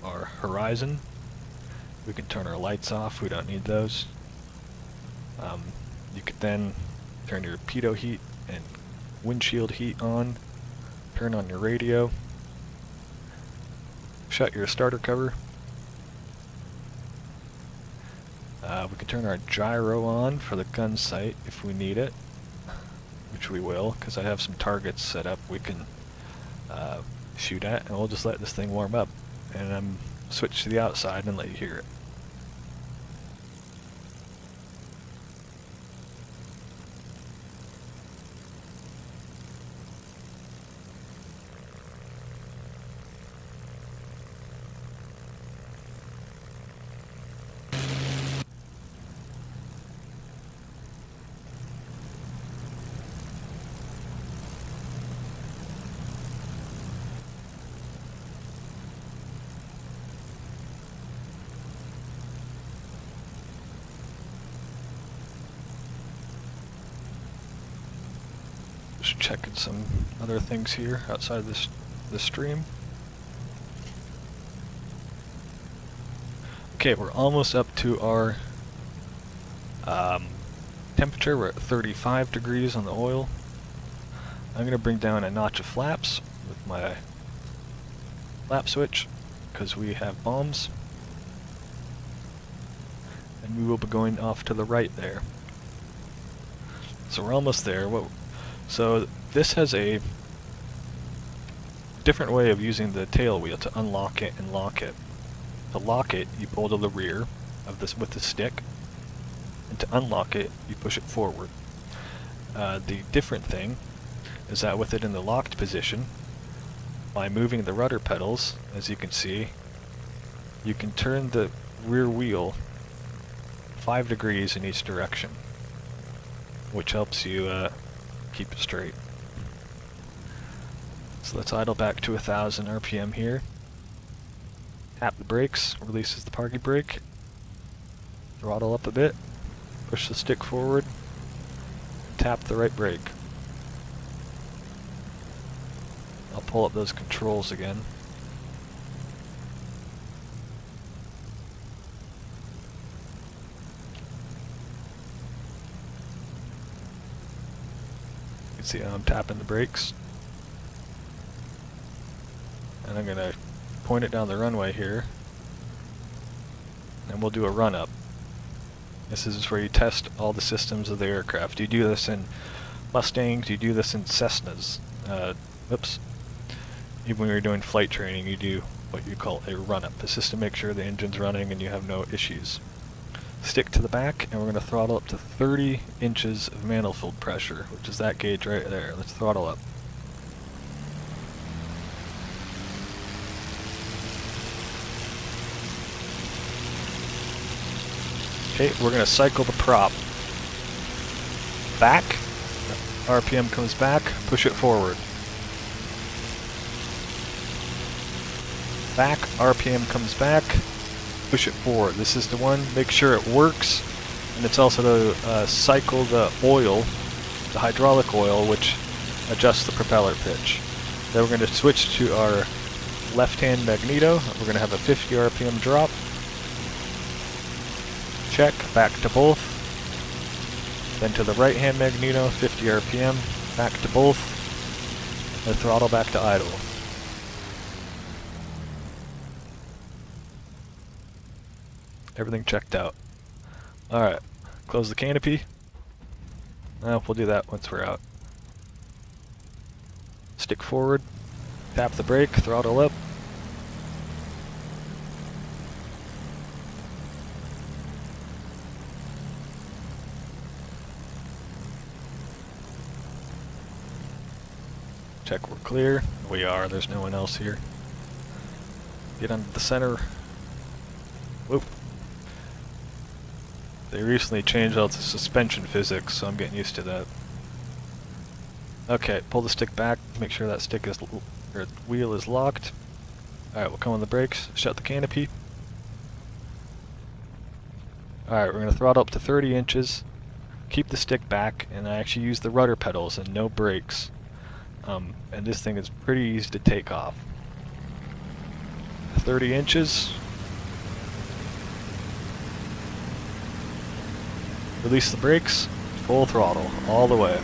our horizon. We can turn our lights off. We don't need those. You could then turn your pitot heat and windshield heat on, turn on your radio, shut your starter cover, We can turn our gyro on for the gun sight if we need it, which we will, because I have some targets set up we can shoot at, and we'll just let this thing warm up, and switch to the outside and let you hear it. Just checking some other things here outside of this stream. Okay, we're almost up to our temperature. We're at 35 degrees on the oil. I'm going to bring down a notch of flaps with my flap switch because we have bombs. And we will be going off to the right there. So we're almost there. So this has a different way of using the tail wheel to unlock it and lock it. To lock it, you pull to the rear of this with the stick, and to unlock it, you push it forward. The different thing is that with it in the locked position, by moving the rudder pedals, as you can see, you can turn the rear wheel 5 degrees in each direction, which helps you keep it straight. So let's idle back to 1000 RPM here. Tap the brakes, releases the parking brake. Throttle up a bit, push the stick forward, tap the right brake. I'll pull up those controls again. You can see how I'm tapping the brakes. And I'm going to point it down the runway here. And we'll do a run-up. This is where you test all the systems of the aircraft. You do this in Mustangs, you do this in Cessnas. Even when you're doing flight training, you do what you call a run-up. This is to make sure the engine's running and you have no issues. Stick to the back, and we're going to throttle up to 30 inches of manifold pressure, which is that gauge right there. Let's throttle up. Okay, we're going to cycle the prop. Back, RPM comes back, push it forward. Back, RPM comes back, push it forward. This is the one, make sure it works, and it's also to cycle the oil, the hydraulic oil, which adjusts the propeller pitch. Then we're going to switch to our left-hand magneto. We're going to have a 50 RPM drop. Check, back to both. Then to the right-hand magneto, 50 RPM, back to both, and throttle back to idle. Everything checked out. Alright, close the canopy. We'll do that once we're out. Stick forward, tap the brake, throttle up. Check we're clear. We are, there's no one else here. Get under the center. Whoop. They recently changed all the suspension physics, so I'm getting used to that. Okay, pull the stick back, make sure that stick is, or wheel is locked. Alright, we'll come on the brakes, shut the canopy. Alright, we're going to throttle up to 30 inches, keep the stick back, and I actually use the rudder pedals and no brakes. And this thing is pretty easy to take off. 30 inches. Release the brakes, full throttle, all the way.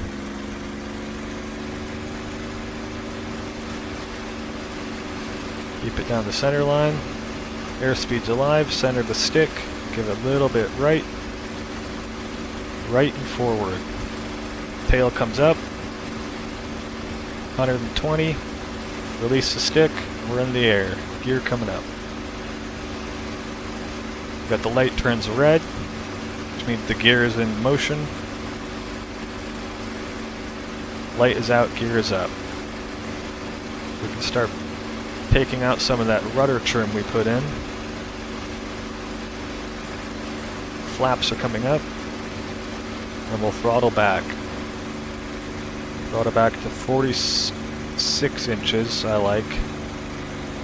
Keep it down the center line. Airspeed's alive, center the stick, Give it a little bit right and forward. Tail comes up, 120, release the stick, we're in the air, gear coming up. Got the light turns red, which means the gear is in motion. Light is out, gear is up. We can start taking out some of that rudder trim we put in. Flaps are coming up, and we'll throttle back. Throttle back to 46 inches, I like.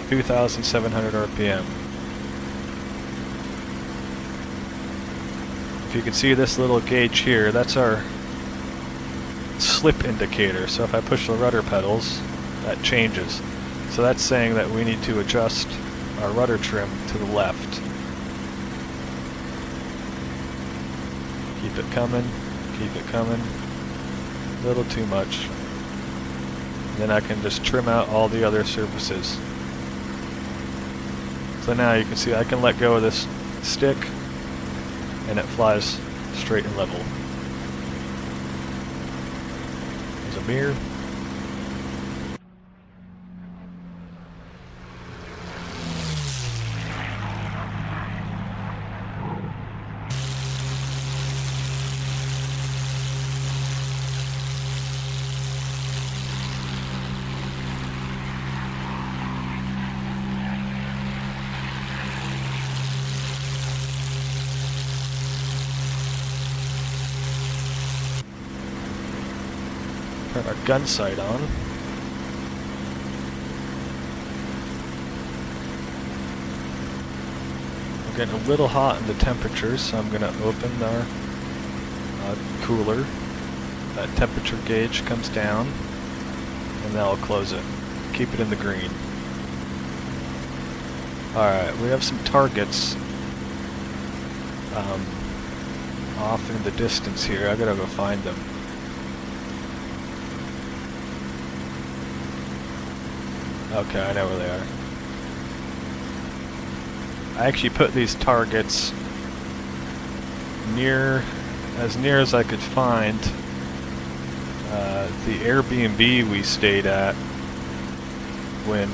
2,700 RPM. If you can see this little gauge here, that's our slip indicator. So if I push the rudder pedals, that changes. So that's saying that we need to adjust our rudder trim to the left. Keep it coming, keep it coming. A little too much. Then I can just trim out all the other surfaces. So now you can see I can let go of this stick and it flies straight and level. There's a mirror. Turn our gun sight on. We're getting a little hot in the temperatures, so I'm going to open our cooler. That temperature gauge comes down, and then I'll close it. Keep it in the green. Alright, we have some targets off in the distance here. I gotta go find them. Okay, I know where they are. I actually put these targets as near as I could find the Airbnb we stayed at when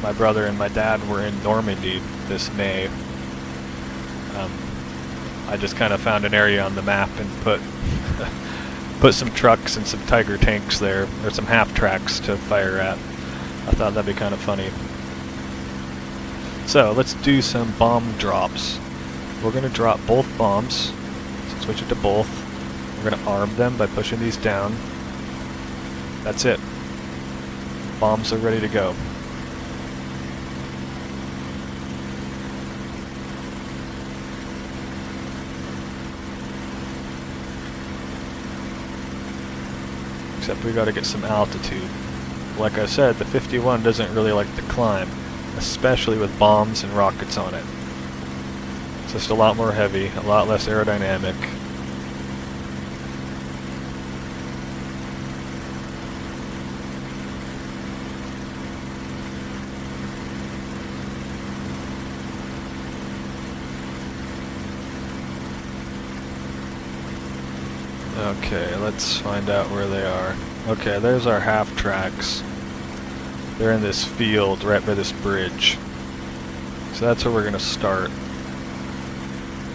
my brother and my dad were in Normandy this May. I just kind of found an area on the map and put some trucks and some Tiger tanks there, or some half-tracks to fire at. I thought that'd be kind of funny. So, let's do some bomb drops. We're going to drop both bombs. So switch it to both. We're going to arm them by pushing these down. That's it. Bombs are ready to go. Except we got to get some altitude. Like I said, the 51 doesn't really like to climb, especially with bombs and rockets on it. It's just a lot more heavy, a lot less aerodynamic. Okay, let's find out where they are. Okay, there's our half-tracks. They're in this field right by this bridge. So that's where we're going to start.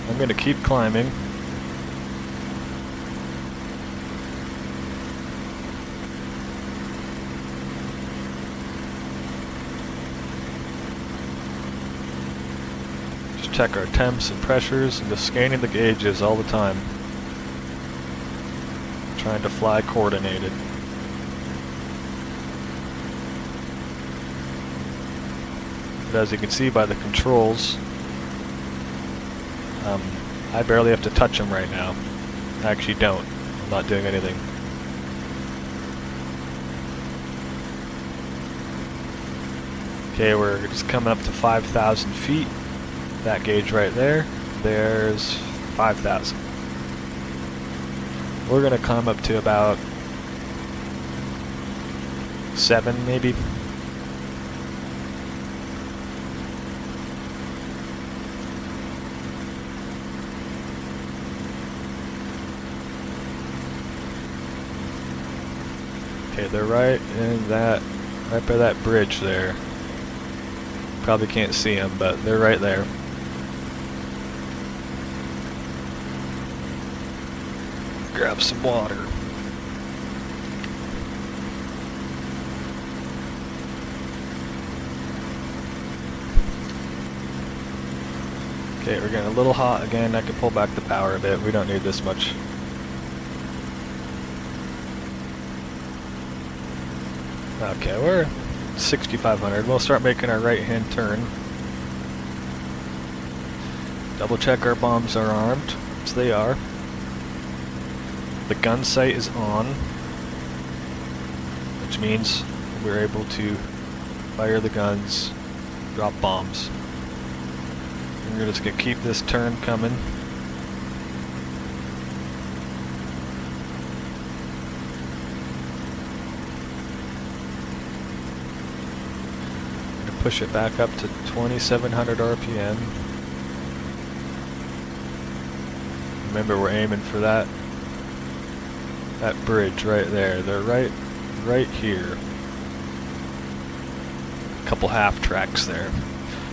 I'm going to keep climbing. Just check our temps and pressures and just scanning the gauges all the time. Trying to fly coordinated. But as you can see by the controls, I barely have to touch them right now. I actually don't. I'm not doing anything. Okay, we're just coming up to 5,000 feet. That gauge right there. There's 5,000. We're going to climb up to about 7 maybe. Okay, they're right in that, right by that bridge there. Probably can't see them, but they're right there. Grab some water. Okay, we're getting a little hot again. I can pull back the power a bit. We don't need this much. Okay, we're 6,500. We'll start making our right-hand turn. Double check our bombs are armed, as they are. The gun sight is on, which means we're able to fire the guns, drop bombs. And we're just gonna keep this turn coming. Push it back up to 2,700 RPM. Remember, we're aiming for that bridge right there. They're right here. A couple half tracks there.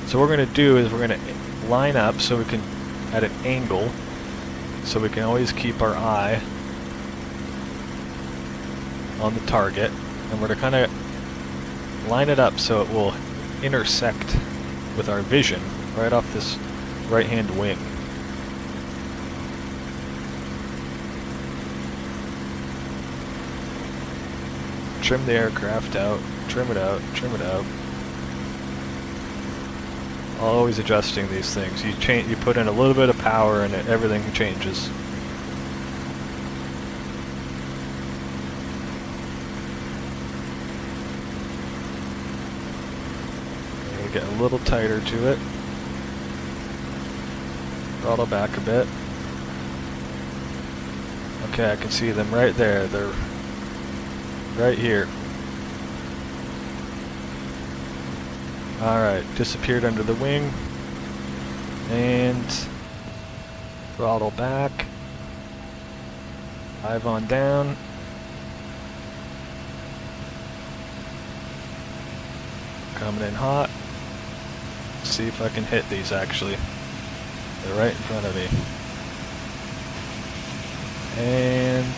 So what we're going to do is we're going to line up so we can, at an angle, so we can always keep our eye on the target. And we're going to kind of line it up so it will intersect with our vision right off this right-hand wing. Trim the aircraft out, trim it out, trim it out. Always adjusting these things. You put in a little bit of power and everything changes. Get a little tighter to it. Throttle back a bit. Okay, I can see them right there. They're right here. Alright, disappeared under the wing. And throttle back. Dive on down. Coming in hot. See if I can hit these actually. They're right in front of me. And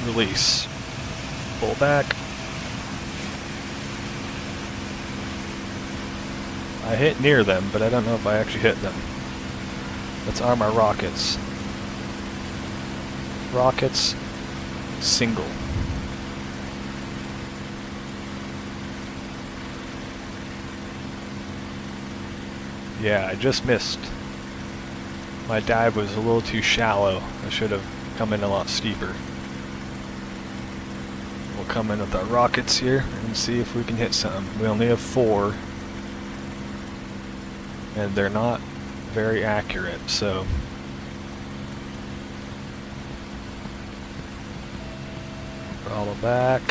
release. Pull back. I hit near them, but I don't know if I actually hit them. Let's arm our rockets. Rockets, single. Yeah, I just missed. My dive was a little too shallow. I should have come in a lot steeper. We'll come in with our rockets here and see if we can hit something. We only have 4. And they're not very accurate, so... Throttle back.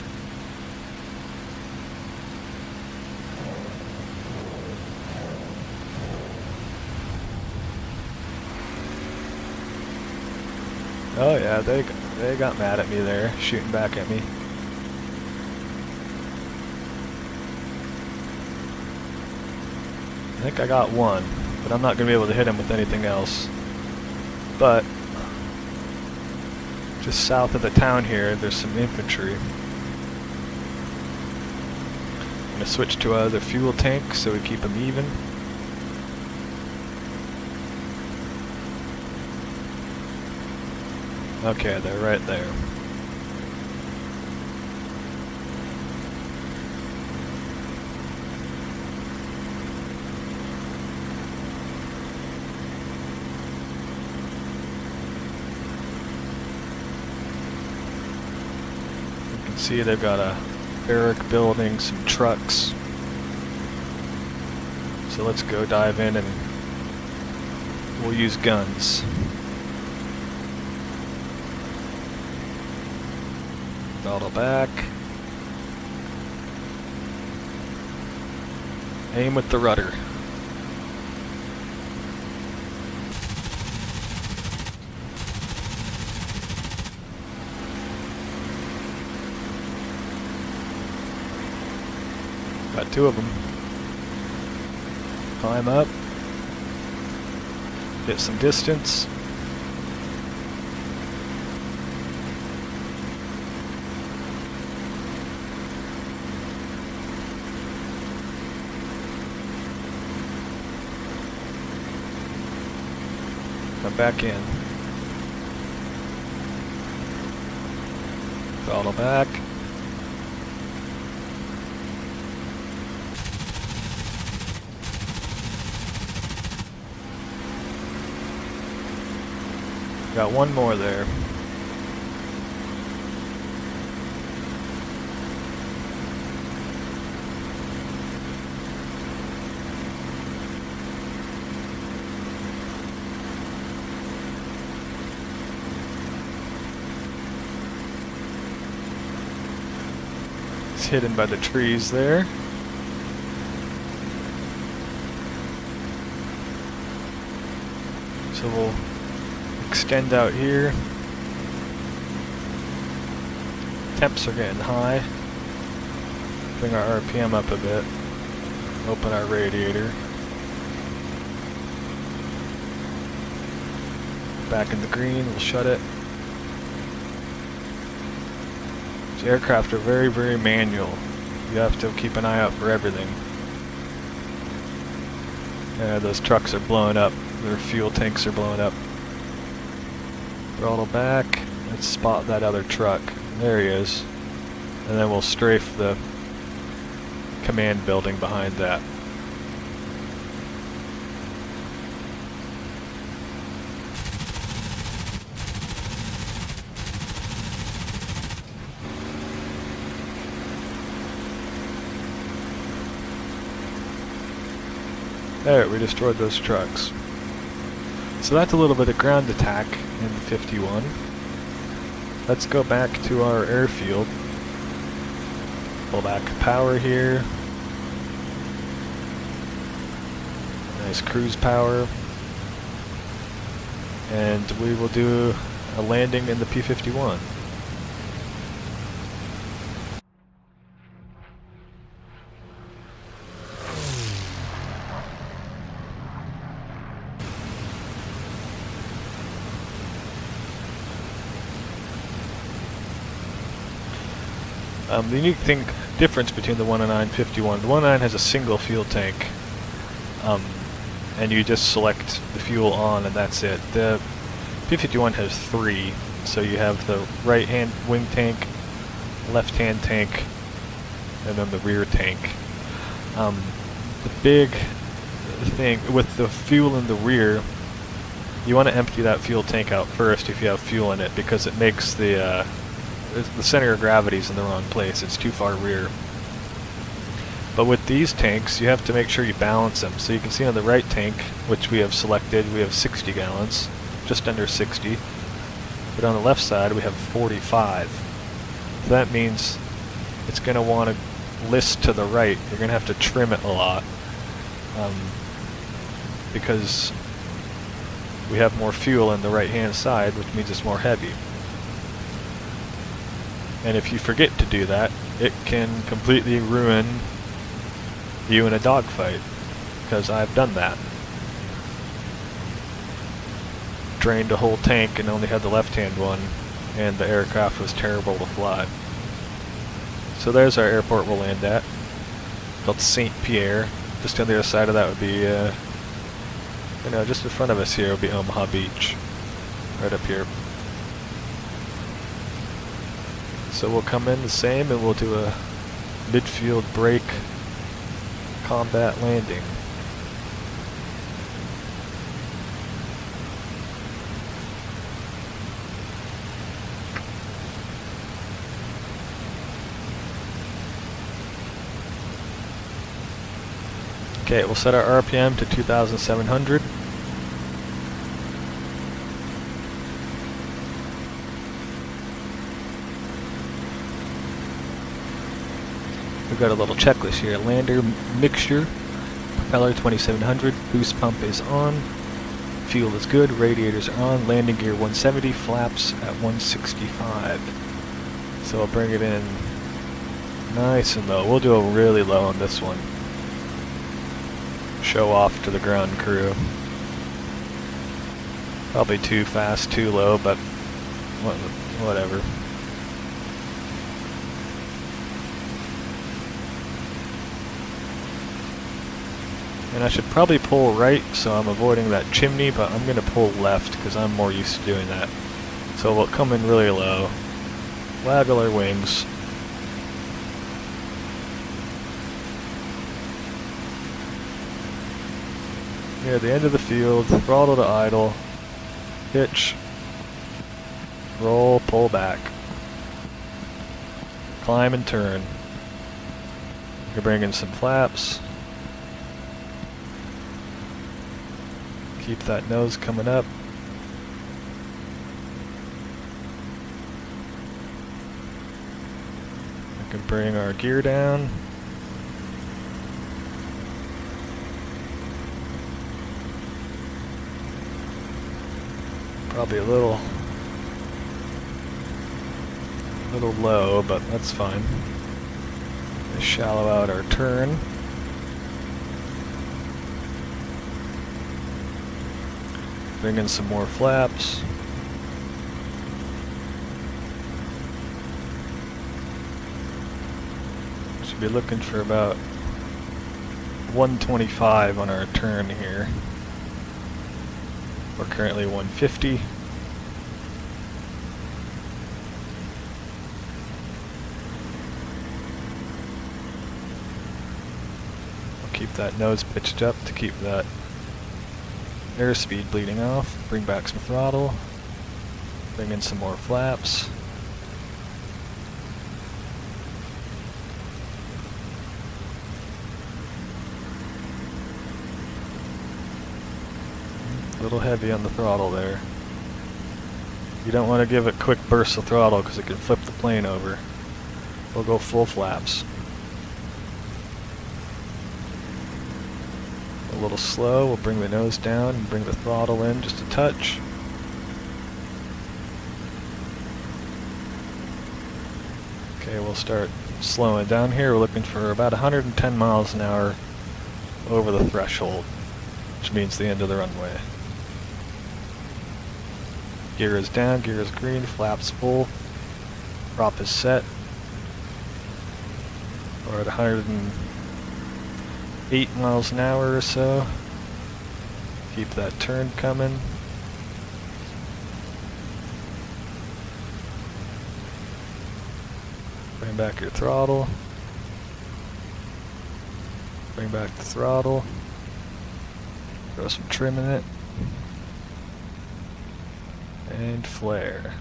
Oh yeah, they got mad at me there, shooting back at me. I think I got one, but I'm not going to be able to hit him with anything else. But just south of the town here, there's some infantry. I'm going to switch to other fuel tank so we keep them even. Okay, they're right there. You can see they've got a barrack building, some trucks. So let's go dive in and we'll use guns. Throttle back. Aim with the rudder. Got two of them. Climb up. Get some distance. Come back in. Throttle back. Got one more there. It's hidden by the trees there. So we'll extend out here. Temps are getting high. Bring our RPM up a bit. Open our radiator. Back in the green, we'll shut it. These aircraft are very, very manual. You have to keep an eye out for everything. Those trucks are blowing up. Their fuel tanks are blowing up. Throttle back. Let's spot that other truck. There he is. And then we'll strafe the command building behind that. There, we destroyed those trucks. So that's a little bit of ground attack in the 51. Let's go back to our airfield. Pull back power here. Nice cruise power. And we will do a landing in the P-51. The unique difference between the 109 and 51, the 109 has a single fuel tank, and you just select the fuel on and that's it. The P-51 has three, so you have the right hand wing tank, left hand tank, and then the rear tank. The big thing with the fuel in the rear, you want to empty that fuel tank out first if you have fuel in it, because it makes the center of gravity is in the wrong place. It's too far rear. But with these tanks, you have to make sure you balance them. So you can see on the right tank, which we have selected, we have 60 gallons, just under 60. But on the left side, we have 45. So that means it's going to want to list to the right. You're going to have to trim it a lot, because we have more fuel on the right-hand side, which means it's more heavy. And if you forget to do that, it can completely ruin you in a dogfight, because I've done that. Drained a whole tank and only had the left-hand one, and the aircraft was terrible to fly. So there's our airport we'll land at, called St. Pierre. Just on the other side of that would be, just in front of us here would be Omaha Beach, right up here. So we'll come in the same and we'll do a midfield break combat landing. Okay, we'll set our RPM to 2,700. We've got a little checklist here. Lander mixture, propeller 2700, boost pump is on, fuel is good, radiators are on, landing gear 170, flaps at 165. So I'll bring it in Nice and low. We'll do a really low on this one. Show off to the ground crew. Probably too fast, too low, but whatever. And I should probably pull right, so I'm avoiding that chimney, but I'm going to pull left because I'm more used to doing that. So we'll come in really low. Waggle our wings. Near the end of the field, throttle to idle, hitch, roll, pull back, climb and turn. You bring in some flaps. Keep that nose coming up. We can bring our gear down. Probably a little low, but that's fine. Just shallow out our turn. Bring in some more flaps. Should be looking for about 125 on our turn here. We're currently 150. I'll keep that nose pitched up to keep that airspeed bleeding off. Bring back some throttle. Bring in some more flaps. A little heavy on the throttle there. You don't want to give it quick bursts of throttle because it can flip the plane over. We'll go full flaps. A little slow, we'll bring the nose down and bring the throttle in just a touch. Okay, we'll start slowing down here. We're looking for about 110 miles an hour over the threshold, which means the end of the runway. Gear is down, gear is green, flaps full, prop is set. We're at 108 miles an hour or so. Keep that turn coming. Bring back your throttle. Bring back the throttle. Throw some trim in it. And flare.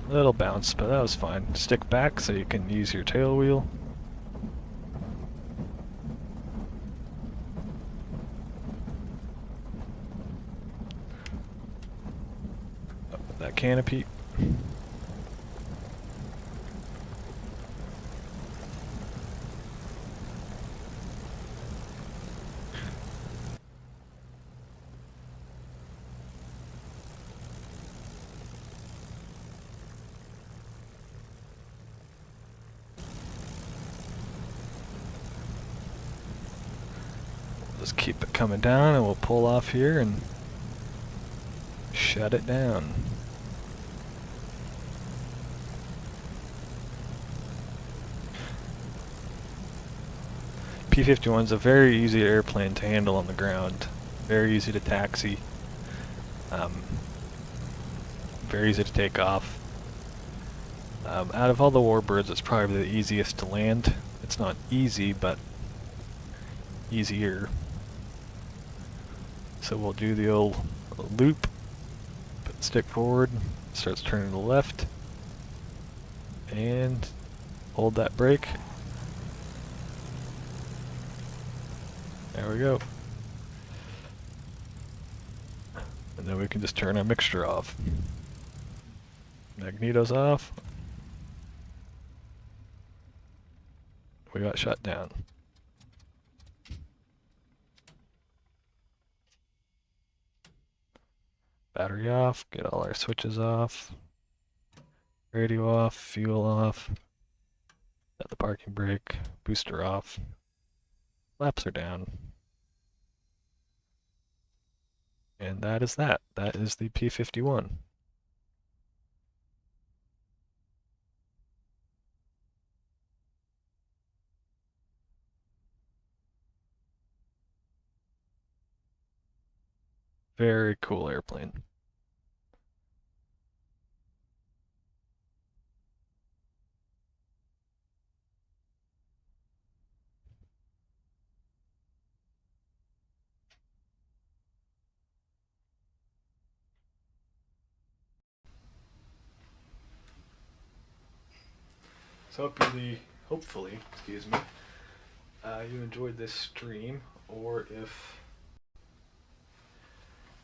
Little bounce, but that was fine. Stick back so you can use your tail wheel. Up with that canopy. Just keep it coming down and we'll pull off here and shut it down. P-51 is a very easy airplane to handle on the ground. Very easy to taxi. Very easy to take off. Out of all the warbirds, it's probably the easiest to land. It's not easy, but easier. So we'll do the old loop, put the stick forward, starts turning to the left, and hold that brake. There we go. And then we can just turn our mixture off. Magneto's off. We got shut down. Battery off, get all our switches off. Radio off, fuel off. Got the parking brake, booster off. Flaps are down. And that is that. That is the P-51. Very cool airplane. So hopefully, excuse me, you enjoyed this stream, or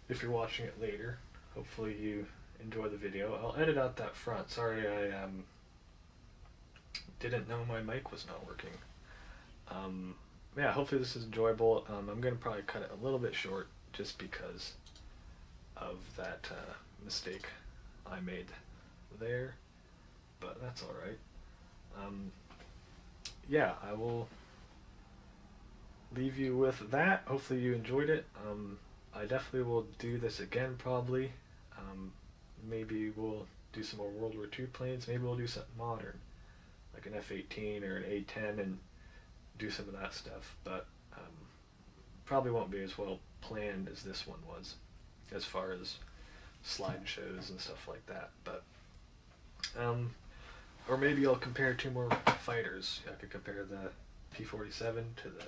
if you're watching it later, hopefully you enjoy the video. I'll edit out that front. Sorry, I didn't know my mic was not working. Yeah, hopefully this is enjoyable. I'm gonna probably cut it a little bit short just because of that mistake I made there, but that's all right. Yeah, I will leave you with that. Hopefully you enjoyed it. I definitely will do this again probably. Maybe we'll do some more World War II planes. Maybe we'll do something modern, like an F-18 or an A-10, and do some of that stuff. But probably won't be as well planned as this one was, as far as slideshows and stuff like that. But or maybe I'll compare two more fighters. I could compare the P-47 to the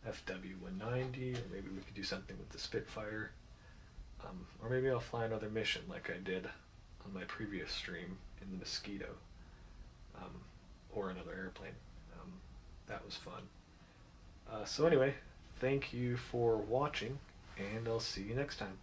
FW-190, or maybe we could do something with the Spitfire. Or maybe I'll fly another mission like I did on my previous stream in the Mosquito, or another airplane. That was fun. So anyway, thank you for watching, and I'll see you next time.